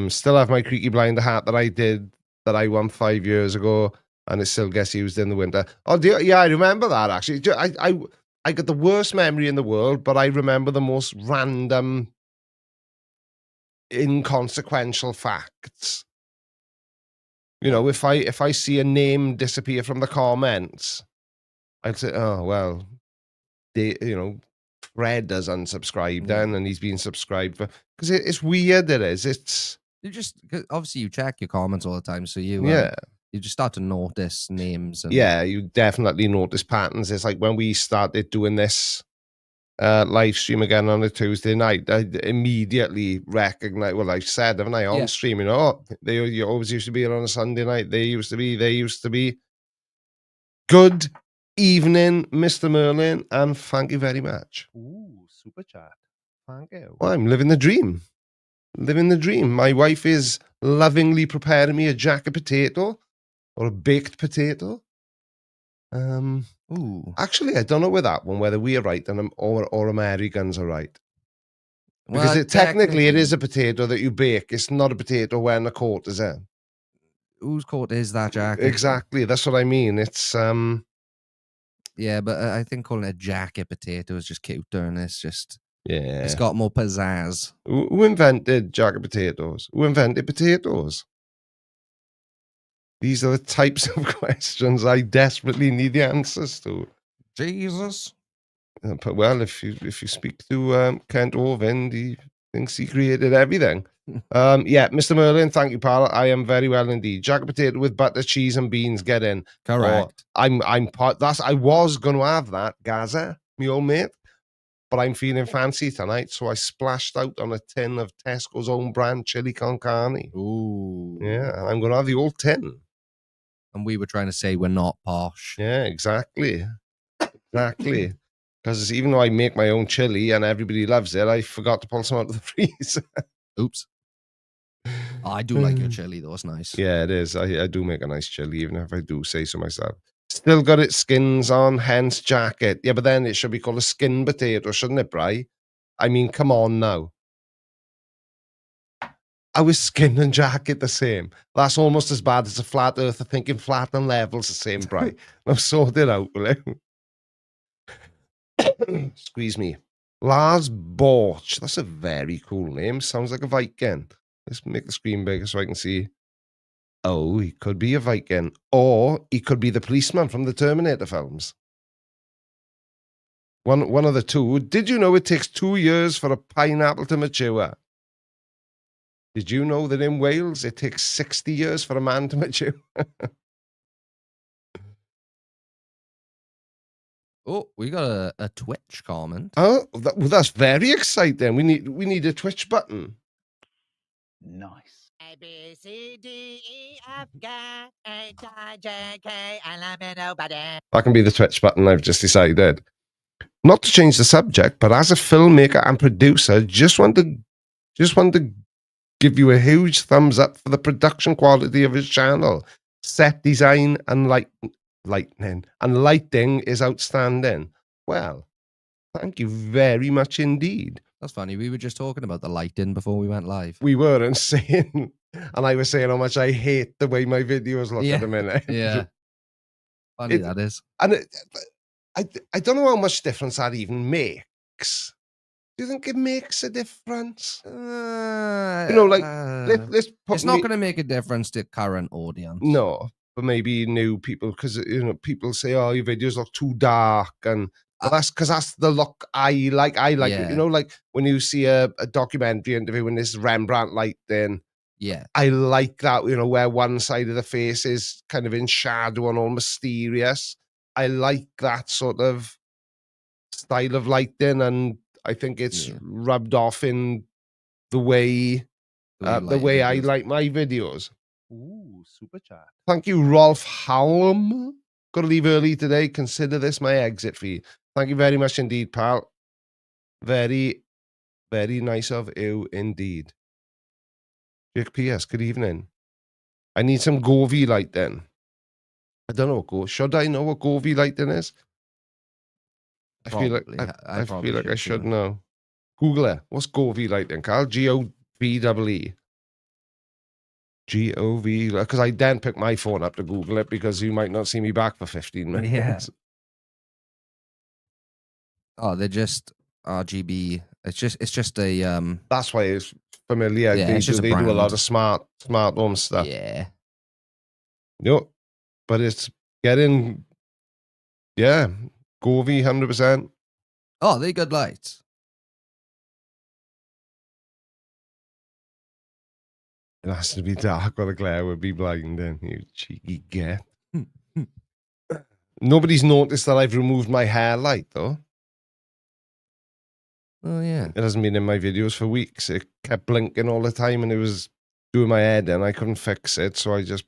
Still have my Creaky Blinder hat that I won 5 years ago, and it still gets used in the winter. Oh, yeah, I remember that actually. I got the worst memory in the world, but I remember the most random, inconsequential facts. You know, if I see a name disappear from the comments, I'd say, oh well, Fred has unsubscribed then, and he's been subscribed for, because it's weird. It is. It's You just obviously you check your comments all the time, so you you just start to notice names. And... yeah, you definitely notice patterns. It's like when we started doing this live stream again on a Tuesday night, I immediately recognize. Well, I said, haven't I, on streaming? Oh, you always used to be here on a Sunday night. They used to be. Good evening, Mr. Merlin, and thank you very much. Ooh, super chat. Thank you. Well, I'm living the dream. Living the dream. My wife is lovingly preparing me a jacket potato or a baked potato. Ooh. Actually, I don't know with that one whether we are right or Americans are right. Well, Because technically it is a potato that you bake. It's not a potato when the coat is in. Whose coat is that jacket? Exactly. That's what I mean. It's yeah, but I think calling it a jacket potato is just cuter, and it's just it's got more pizzazz. Who invented jacket potatoes? Who invented potatoes? These are the types of questions I desperately need the answers to. Jesus. But well, if you speak to Kent Orvind, he thinks he created everything. Yeah, Mr. Merlin, thank you, pal. I am very well indeed. Jacket potato with butter, cheese, and beans. Get in. Correct. I'm part. I was going to have that, Gaza, my old mate, but I'm feeling fancy tonight, so I splashed out on a tin of Tesco's own brand chili con carne. Ooh. Yeah, I'm going to have the old tin. And we were trying to say we're not posh. Yeah, exactly. Exactly. Because even though I make my own chili and everybody loves it, I forgot to pull some out of the freezer. Oops. I do like your chili, though. It's nice. Yeah, it is. I do make a nice chili, even if I do say so myself. Still got its skins on, hence jacket. Yeah, but then it should be called a skin potato, shouldn't it, Bri? I mean, come on now. How is skin and jacket the same? That's almost as bad as a flat earther thinking flat and level's the same, Bri. Now sort it out, will you? Squeeze me. Lars Borch. That's a very cool name. Sounds like a Viking. Let's make the screen bigger so I can see. Oh, he could be a Viking. Or he could be the policeman from the Terminator films. One of the two. Did you know it takes 2 years for a pineapple to mature? Did you know that in Wales it takes 60 years for a man to mature? Oh, we got a Twitch comment. Oh, that's very exciting. We need a Twitch button. Nice. A, B, C, D, E, F, G, H, I, J, K, L, M, N, O, B, D. That can be the Twitch button, I've just decided. Not to change the subject, but as a filmmaker and producer, just want to give you a huge thumbs up for the production quality of his channel. Set design and lighting is outstanding. Well, thank you very much indeed. That's funny. We were just talking about the lighting before we went live. We weren't saying, and I was saying how much I hate the way my videos look at the minute. Yeah. Funny that is. And I don't know how much difference that even makes. Do you think it makes a difference? Let's put it's not going to make a difference to current audience. No, but maybe new people, because people say, "Oh, your videos look too dark," and But that's because that's the look I like. I like it. Yeah. You know, like when you see a documentary interview and this Rembrandt lighting, Yeah. I like that, you know, where one side of the face is kind of in shadow and all mysterious. I like that sort of style of lighting, and I think it's Yeah. rubbed off in the way the way I videos. like my videos. Ooh, super chat. Thank you, Rolf Hallam. Got to leave early today. Consider this my exit fee. Thank you very much indeed, pal. Very, very nice of you indeed. Jake P.S., good evening. I need some Govee lighting. I don't know what should I know what Govee lighting is? I feel like I feel like I should know. Google it. What's Govee lighting, Carl? Govee. G-O-V, because I then pick my phone up to Google it because you might not see me back for 15 minutes. Yeah. Oh, they're just RGB. It's just a That's why it's familiar. Yeah, they it's just a do a lot brand. of smart home stuff. Yeah. Yep. But it's getting Govee 100%. Oh, they're good lights. It has to be dark or the glare would be blinding. You cheeky get. Nobody's noticed that I've removed my hair light though. Oh yeah. It hasn't been in my videos for weeks. It kept blinking all the time and it was doing my head in. I couldn't fix it, so I just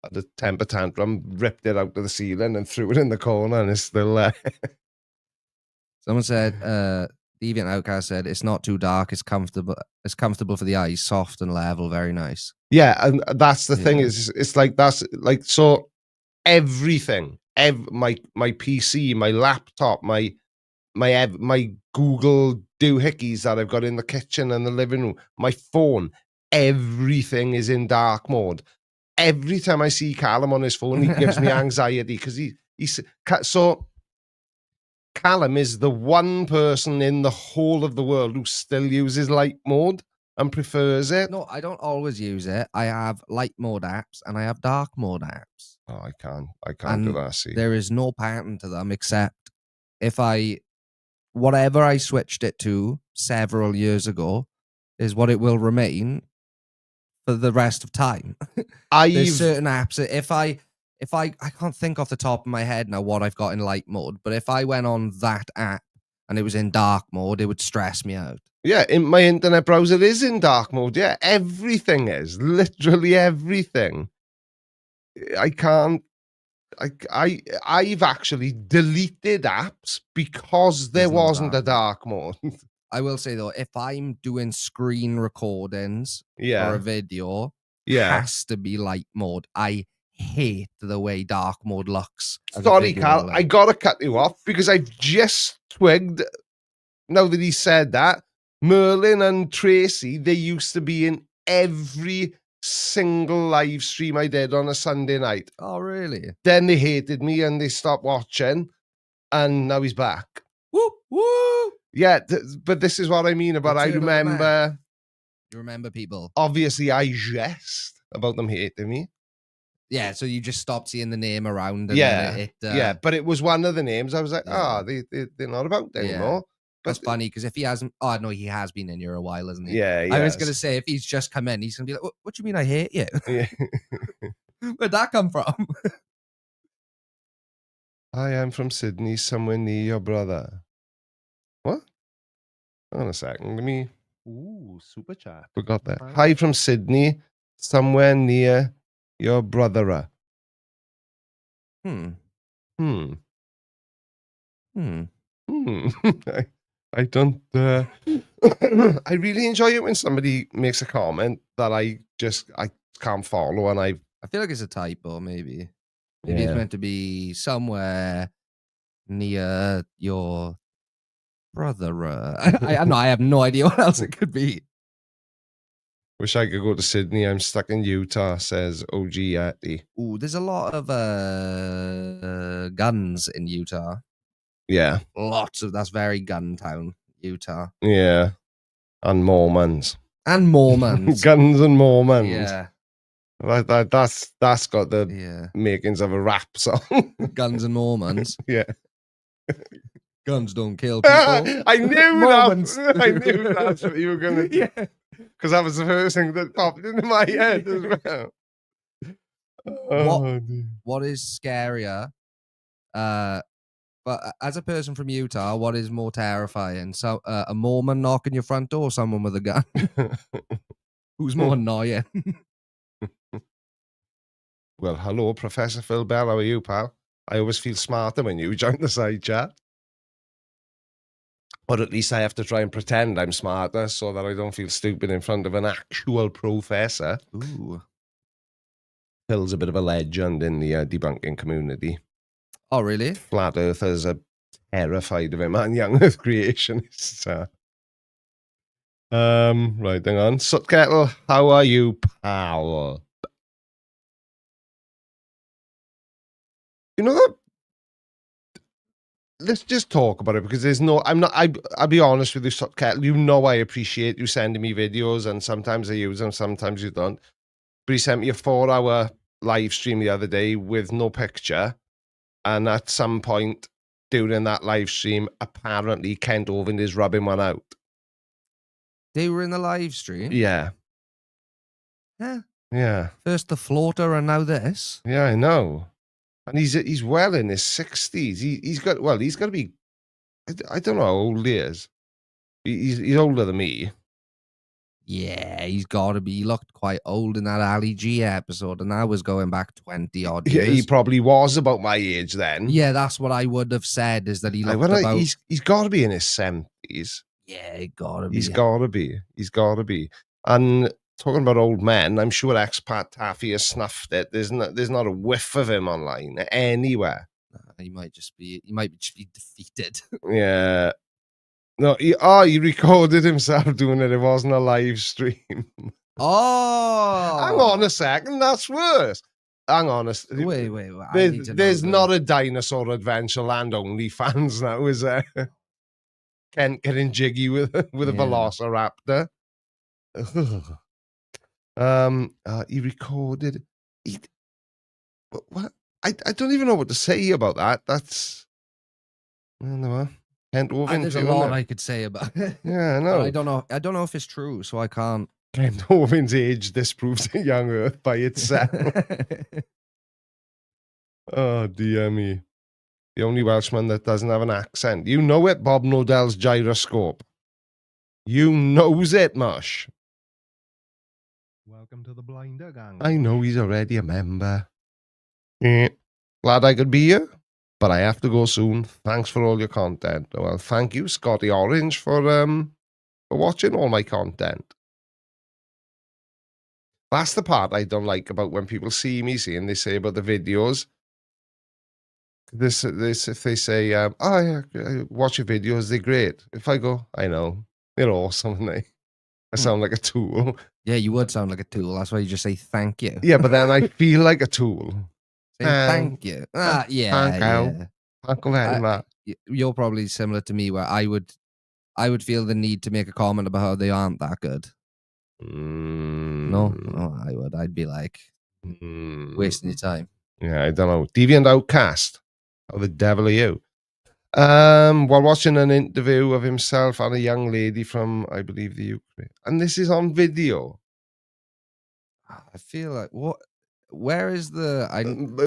had a temper tantrum, ripped it out to the ceiling and threw it in the corner, and it's still there. Someone said, Deviant Outcast said, it's not too dark, it's comfortable. It's comfortable for the eyes, soft and level, very nice. Yeah, and that's the thing is, it's like that's like so everything, my PC, my laptop, my Google doohickeys that I've got in the kitchen and the living room, my phone, everything is in dark mode. Every time I see Callum on his phone, he gives me anxiety because he's so. Callum is the one person in the whole of the world who still uses light mode and prefers it. No, I don't always use it. I have light mode apps and I have dark mode apps. Oh, I can't do that. See, there is no pattern to them except if whatever I switched it to several years ago is what it will remain for the rest of time. There's certain apps. If I can't think off the top of my head now what I've got in light mode, but if I went on that app and it was in dark mode, it would stress me out. Yeah, in my internet browser is in dark mode. Yeah, everything is. Literally everything. I've actually deleted apps because there wasn't a dark mode. I will say though, if I'm doing screen recordings for a video, has to be light mode. I hate the way dark mode looks. Sorry, Cal, I gotta cut you off because I've just twigged, now that he said that, Merlin and Tracy, they used to be in every single live stream I did on a Sunday night. Oh, really? Then they hated me and they stopped watching, and now he's back. Woo, woo! Yeah, but this is what I mean about, I remember... You remember people? Obviously, I jest about them hating me. Yeah, so you just stopped seeing the name around. And yeah, but it was one of the names. I was like, they're not about anymore. That's funny because if he hasn't, no, he has been in here a while, hasn't he? Yeah, I was going to say, if he's just come in, he's going to be like, what do you mean I hate you? Yeah. Where'd that come from? I am from Sydney, somewhere near your brother. What? Hang on a second. Let me... Ooh, super chat. Forgot that. Hi from Sydney, somewhere near your brother. I don't... I really enjoy it when somebody makes a comment that I can't follow, and I feel like it's a typo, maybe. Maybe it's meant to be somewhere near your brother. I have no idea what else it could be. Wish I could go to Sydney. I'm stuck in Utah, says OG Yeti. Ooh, there's a lot of guns in Utah. Yeah. Lots of, that's very gun town, Utah. Yeah. And Mormons. And Mormons. Guns and Mormons. Yeah. That's got the makings of a rap song. Guns and Mormons. Yeah. Guns don't kill people. I knew Moments. that. I knew that's what you were going to do. Yeah. Because that was the first thing that popped into my head as well. Oh, dear. What is scarier? But as a person from Utah, what is more terrifying? So a Mormon knocking your front door, or someone with a gun? Who's more annoying? Well, hello, Professor Phil Bell. How are you, pal? I always feel smarter when you join the side chat. Or at least I have to try and pretend I'm smarter so that I don't feel stupid in front of an actual professor. Ooh. Phil's a bit of a legend in the debunking community. Oh, really? Flat earthers are terrified of him and young earth creationists. Right, hang on. Sut Kettle, how are you, pal? You know that? Let's just talk about it because there's no. I'll be honest with you, Sut Kettle. You know I appreciate you sending me videos, and sometimes I use them, sometimes you don't. But he sent me a 4-hour live stream the other day with no picture, and at some point during that live stream, apparently Kent Owen is rubbing one out. They were in the live stream? Yeah. Yeah. Yeah. First the floater and now this? Yeah, I know. And he's well in his 60s. He's got to be, I don't know how old he is. He's older than me. Yeah, he's got to be. He looked quite old in that Ali G episode, and that was going back 20 odd Yeah, years. he probably was about my age then. Yeah, that's what I would have said, is that he looked about... He's got to be in his 70s. Yeah, he got to be. He's got to be. He's got to be. And talking about old men, I'm sure Expat Taffy has snuffed it. There's not a whiff of him online anywhere. He might just be defeated. Yeah. No, he recorded himself doing it. It wasn't a live stream. Oh! Hang on a second. That's worse. Hang on. Wait. There's not a Dinosaur Adventure Land OnlyFans now, is there? Kent getting jiggy with a Velociraptor. He recorded. What? I don't even know what to say about that. That's. I don't know. Kent Owen. There's a lot I could say about it. Yeah, I know. I don't know if it's true, so I can't. Kent Owen's age disproves a young Earth by itself. Oh, dear me. The only Welshman that doesn't have an accent. You know it, Bob Nodell's gyroscope. You knows it, Mush. Welcome to the Blinder Gang. I know he's already a member. Glad I could be here, but I have to go soon. Thanks for all your content. Well, thank you, Scotty Orange, for watching all my content. That's the part I don't like about when people see me, and they say about the videos. This if they say, oh yeah, watch your videos, they're great. If I go, I know, they're awesome, aren't they? I sound like a tool. Yeah, you would sound like a tool. That's why you just say thank you. Yeah, but then I feel like a tool. Say thank you. Yeah. Thank you very much. You're probably similar to me, where I would feel the need to make a comment about how they aren't that good. No, I would. I'd be like, wasting your time. Yeah, I don't know. Deviant Outcast. How the devil are you? While watching an interview of himself and a young lady from, I believe, the Ukraine. And this is on video. I feel like, what? Where is the...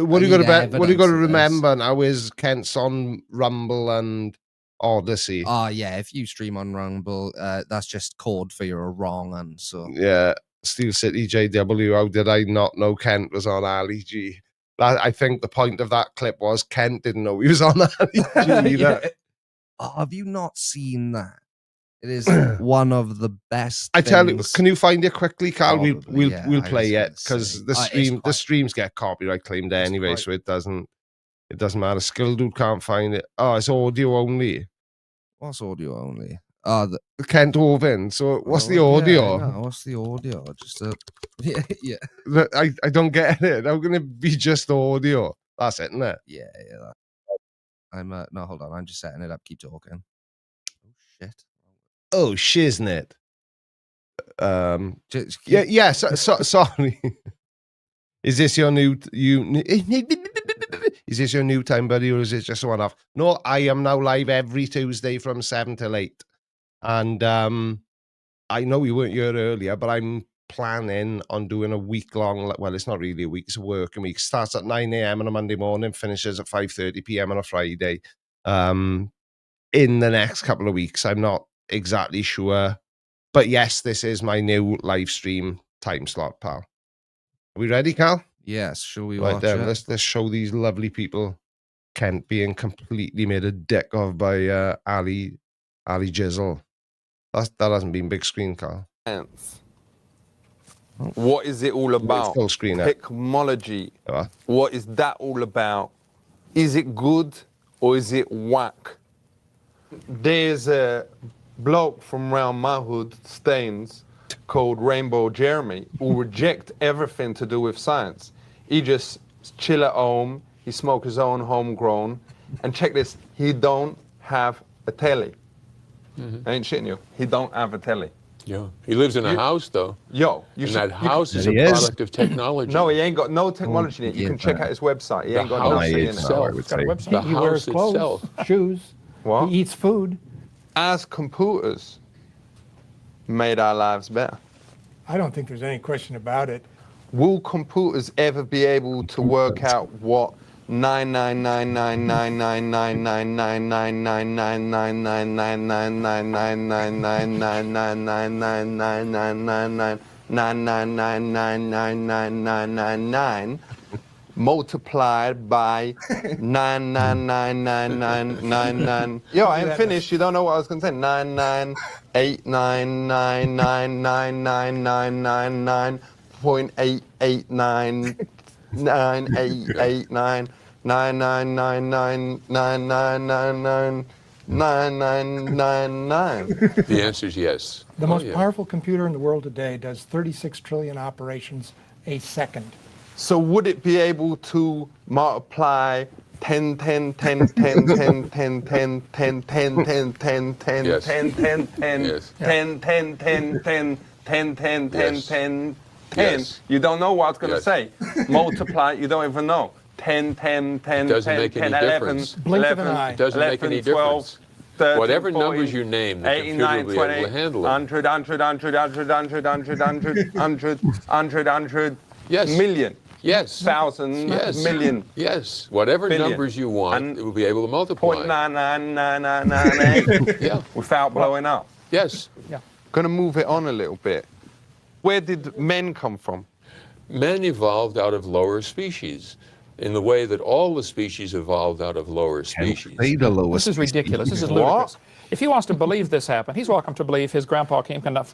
What are you going to remember now is Kent's on Rumble and Odyssey. Oh, yeah. If you stream on Rumble, that's just code for you're wrong. And so... Yeah. Steel City JW. How did I not know Kent was on Ali G? I think the point of that clip was Kent didn't know he was on Ali G. Yeah. Oh, have you not seen that? It is one of the best. I tell you, can you find it quickly, Carl? We'll play it because the streams get copyright claimed anyway, so it doesn't matter. Skill Dude can't find it. Oh, it's audio only. What's audio only? Oh, the Kent Owen. So what's the audio? Yeah, what's the audio? Just yeah. I don't get it. How can it be just audio? That's it, isn't it? Yeah. I'm no, hold on. I'm just setting it up. Keep talking. Oh shit. Oh shiznit. Yeah. So, sorry. Is this your new Is this your new time, buddy, or is it just a one-off? No, I am now live every Tuesday from 7 till 8. And I know we weren't here earlier, but I'm planning on doing a week-long, well, it's not really a week, it's a working week. Starts at 9 a.m. on a Monday morning, finishes at 5:30 p.m. on a Friday. In the next couple of weeks, I'm not exactly sure. But yes, this is my new live stream time slot, pal. Are we ready, Cal? Yes, shall we Right watch then, it? let's show these lovely people Kent being completely made a dick of by Ali Jizzle. That hasn't been big screen, Carl. What is it all about? Full screen. Technology. Yeah. What is that all about? Is it good or is it whack? There's a bloke from around my hood, Staines, called Rainbow Jeremy, who reject everything to do with science. He just chill at home, he smoke his own homegrown, and check this, he don't have a telly. I ain't shitting you, he don't have a telly. Yeah, he lives in a house though. Yo, and that house is a product of technology. No, he ain't got no technology in it. You can check out his website. He ain't got no shit in it. He's got a website. He wears clothes, shoes. What? He eats food. As computers made our lives better. I don't think there's any question about it. Will computers ever be able to work out what 9999999999999999999999999 multiplied by 9999999? Yo, I ain't finished. You don't know what I was going to say. 998999999.889 9889 99999999999. The answer is yes. The most powerful computer in the world today does 36 trillion operations a second. So would it be able to multiply 10 10 10 10 10 10 10 10 10 10 10 10 10 10 10 10 10 10 10 10 10 10 10? You don't know what I was going to say. Multiply, you don't even know. 10 10 10 10 10 11 11 doesn't make any difference. 13, Whatever 40, numbers you name, the computer will be able to handle it. 100 100 100 100 100 100 100 100 100 100 million. Yes. Thousand, million. Yes. Whatever billion. numbers you want, it will be able to multiply. 0.99998 Yeah. without blowing up. Yes. Yeah. Gonna move it on a little bit. Where did men come from? Men evolved out of lower species in the way that all the species evolved out of lower species. This is ridiculous. This is ludicrous. If he wants to believe this happened, he's welcome to believe his grandpa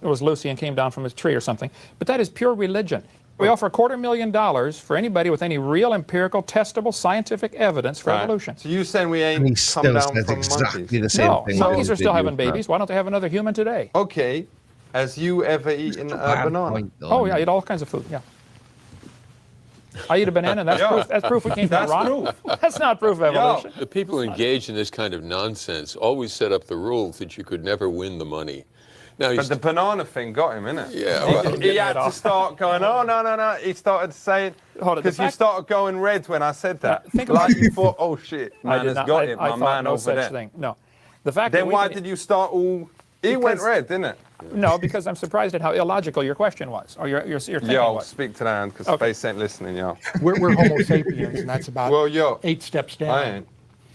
was Lucy and came down from his tree or something. But that is pure religion. We offer $250,000 for anybody with any real empirical, testable, scientific evidence for evolution. So you saying we ain't come down from monkeys? No, monkeys are still having babies. Why don't they have another human today? Okay. Has you ever eaten a banana? Oh, yeah, I eat all kinds of food, yeah. I eat a banana, and that's proof. That's proof we came from rock. That's not proof of evolution. The people engaged in this kind of nonsense always set up the rules that you could never win the money. Now, but the banana thing got him, innit? Yeah. Well, he had to start going, oh, no. He started saying, because you started going red when I said that. Like you thought, oh, shit, man has got it, my man no over such there. thing. No. The fact then that why did you start all... He went red, didn't it? No, because I'm surprised at how illogical your question was, or your thinking yo, was. Speak to that, because Space ain't listening, yo. We're Homo sapiens, and that's about 8 steps down. I ain't.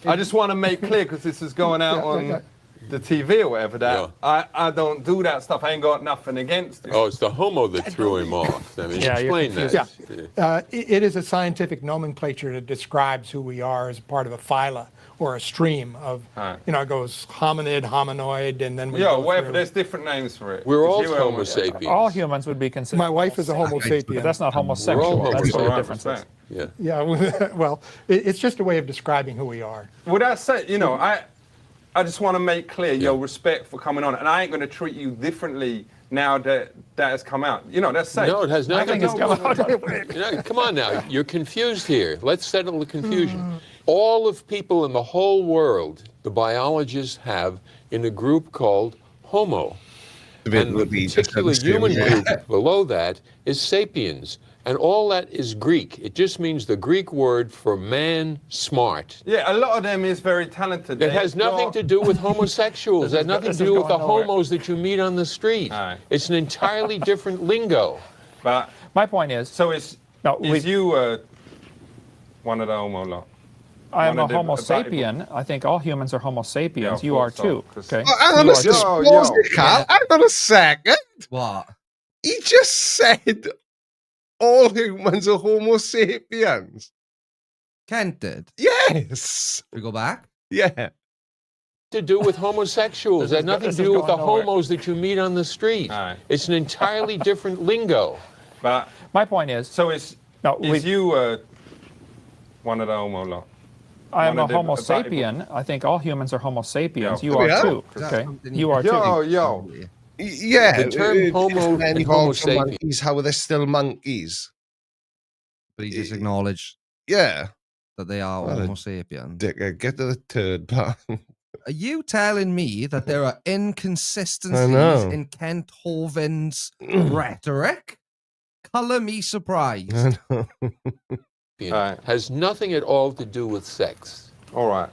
I just want to make clear, because this is going out on the TV or whatever, that I don't do that stuff. I ain't got nothing against it. Oh, it's the homo that threw him off. I mean, explain that. Yeah. It is a scientific nomenclature that describes who we are as part of a phyla or a stream of, it goes hominid, hominoid, and then we go whatever. through. There's different names for it. We're all Homo sapiens. All humans would be considered. My wife is a Homo sapien. But that's not homosexual. That's what the difference is. Yeah. Yeah. Well, it's just a way of describing who we are. Well, that's it. I just want to make clear your respect for coming on, and I ain't going to treat you differently now that has come out. That's safe. No, it has nothing to do with it. Come on now, you're confused here. Let's settle the confusion. All of people in the whole world, the biologists have in a group called Homo. And the particular human group below that is sapiens. And all that is Greek. It just means the Greek word for man smart. Yeah, a lot of them is very talented. It has nothing to do with homosexuals. It has nothing to do with the going nowhere. homos that you meet on the street. Aye. It's an entirely different lingo. But My point is, so is we- you one of the homo lot? I am one a of the Homo valuable- sapien. I think all humans are Homo sapiens. Yeah, You I are thought so, too. 'cause- Okay. Oh, hang on You a are second. too. Pause it, Carl. Hang on a second. What? He just said all humans are Homo sapiens. Kent did. Yes. We go back? Yeah. To do with homosexuals. It has nothing to do with the going nowhere. homos that you meet on the street. Aye. It's an entirely different lingo. But My point is, so is we- you one of the homo lot? I am one a of the Homo valuable- sapien. I think all humans are Homo sapiens. Yeah. You We are are. too. Is that Okay. something You are too. Yo. Yeah. The term homo then and evolved homo from sapien. monkeys. How are they still monkeys? But he just acknowledged Yeah. that they are What a Homo sapiens. Dickhead, get to the third part. Are you telling me that there are inconsistencies know. in Kent Hovind's rhetoric? Color me surprised. I know. Aye. Has nothing at all to do with sex. All right.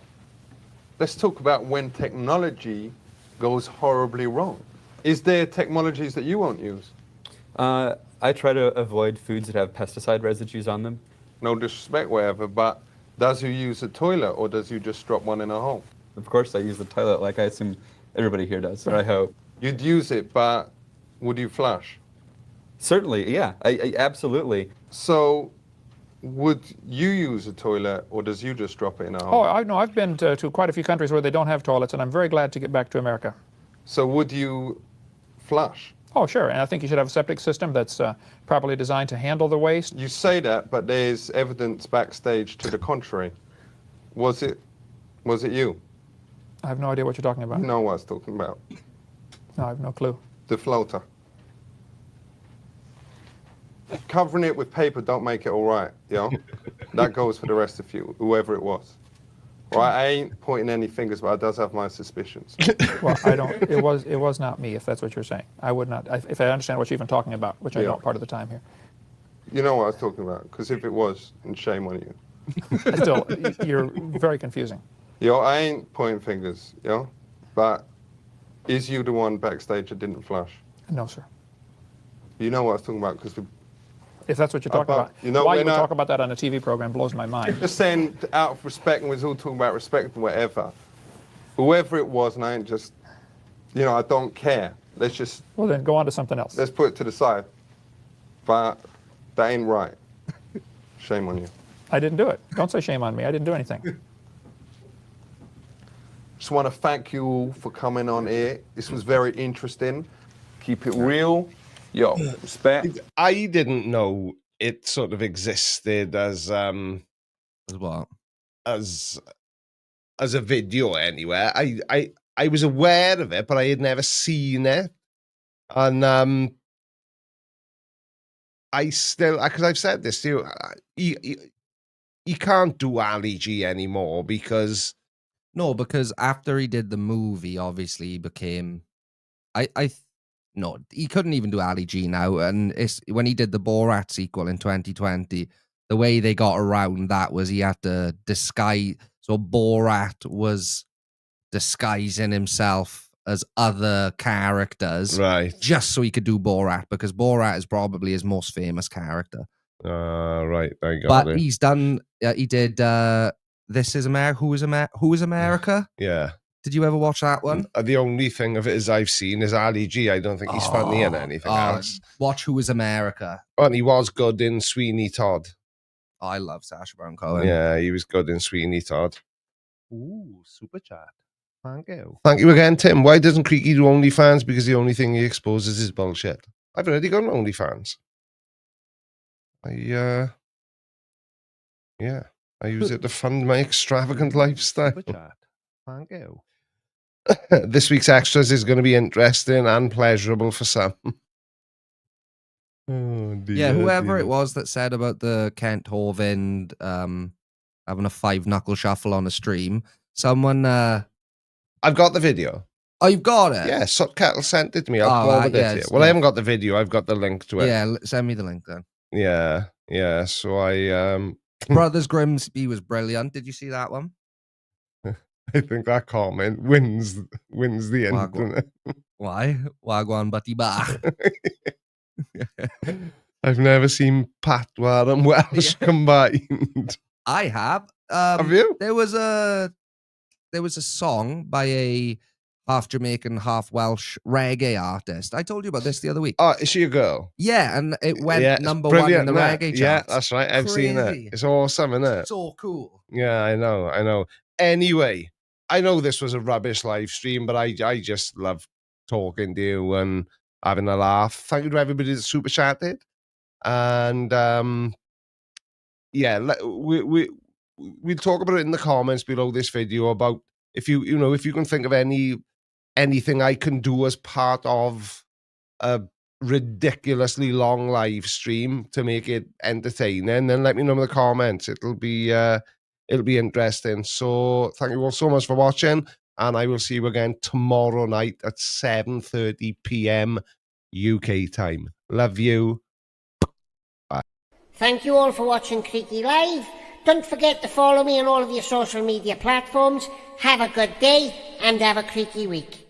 Let's talk about when technology goes horribly wrong. Is there technologies that you won't use? I try to avoid foods that have pesticide residues on them. No disrespect, whatever, but does you use a toilet or does you just drop one in a hole? Of course, I use the toilet like I assume everybody here does, or I hope. You'd use it, but would you flush? Certainly, yeah, I absolutely. So, would you use a toilet or does you just drop it in a hole? Oh, I know. I've been to quite a few countries where they don't have toilets, and I'm very glad to get back to America. So would you flush? Oh, sure. And I think you should have a septic system that's properly designed to handle the waste. You say that, but there's evidence backstage to the contrary. Was it you? I have no idea what you're talking about. You know what I was talking about. No, I have no clue. The floater. Covering it with paper don't make it all right, you know? That goes for the rest of you, whoever it was. Right, I ain't pointing any fingers, but I does have my suspicions. Well, I don't. It was not me. If that's what you're saying, I would not. If I understand what you're even talking about, which I Yeah. don't part of the time here. You know what I was talking about, because if it was, then shame on you. Still, you're very confusing. Yo, I ain't pointing fingers, yo? But is you the one backstage that didn't flush? No, sir. You know what I was talking about, because If that's what you're talking about, you know, why you when would I- talk about that on a TV program blows my mind. just saying out of respect, and we're all talking about respect and whatever. Whoever it was, and I ain't just, you know, I don't care. Let's just, Well, then go on to something else. let's put it to the side. But that ain't right. Shame on you. I didn't do it. Don't say shame on me. I didn't do anything. Just want to thank you all for coming on here. This was very interesting. Keep it real. Yo, respect. I didn't know it sort of existed as what? As a video anywhere. I was aware of it, but I had never seen it. And I still, because I've said this to you, you can't do Ali G anymore because because after he did the movie, obviously he became, no, he couldn't even do Ali G now. And it's when he did the Borat sequel in 2020, the way they got around that was he had to disguise. So Borat was disguising himself as other characters, right? Just so he could do Borat, because Borat is probably his most famous character. Right, I got But it. he's done. He did. This is America. Who is America? Yeah. Did you ever watch that one? The only thing of it is I've seen is Ali G. I don't think he's funny in anything else. Watch Who is America. And he was good in Sweeney Todd. I love Sacha Baron Cohen. Yeah, he was good in Sweeney Todd. Ooh, super chat. Thank you. Thank you again, Tim. Why doesn't Creaky do OnlyFans? Because the only thing he exposes is bullshit. I've already got an OnlyFans. I use it to fund my extravagant lifestyle. Super chat. Thank you. This week's extras is going to be interesting and pleasurable for some. Oh, dear, Yeah, whoever dear. it was that said about the Kent Hovind having a 5-knuckle shuffle on a stream, someone... I've got the video. Oh, you've got it? Yeah, Kettle sent it to me. I'll forward it to you. Well, I haven't got the video. I've got the link to it. Yeah, send me the link then. Yeah. So I Brothers Grimsby was brilliant. Did you see that one? I think that comment wins the end. doesn't it? Why? Wagwan Butty Bar. I've never seen Patois and Welsh combined. I have. Have you? There was a song by a half Jamaican, half Welsh reggae artist. I told you about this the other week. Oh, is she a girl? Yeah, and it went it's number one in the brilliant, reggae charts. Yeah, that's right. I've seen it. Crazy. It's awesome, isn't it? So cool. Yeah, I know. Anyway, I know this was a rubbish live stream, but I just love talking to you and having a laugh. Thank you to everybody that super chatted. And yeah, we'll talk about it in the comments below this video about if you can think of anything I can do as part of a ridiculously long live stream to make it entertaining, then let me know in the comments. It'll be interesting. So thank you all so much for watching, and I will see you again tomorrow night at 7:30 p.m. UK time. Love you. Bye. Thank you all for watching Creaky Live. Don't forget to follow me on all of your social media platforms. Have a good day and have a creaky week.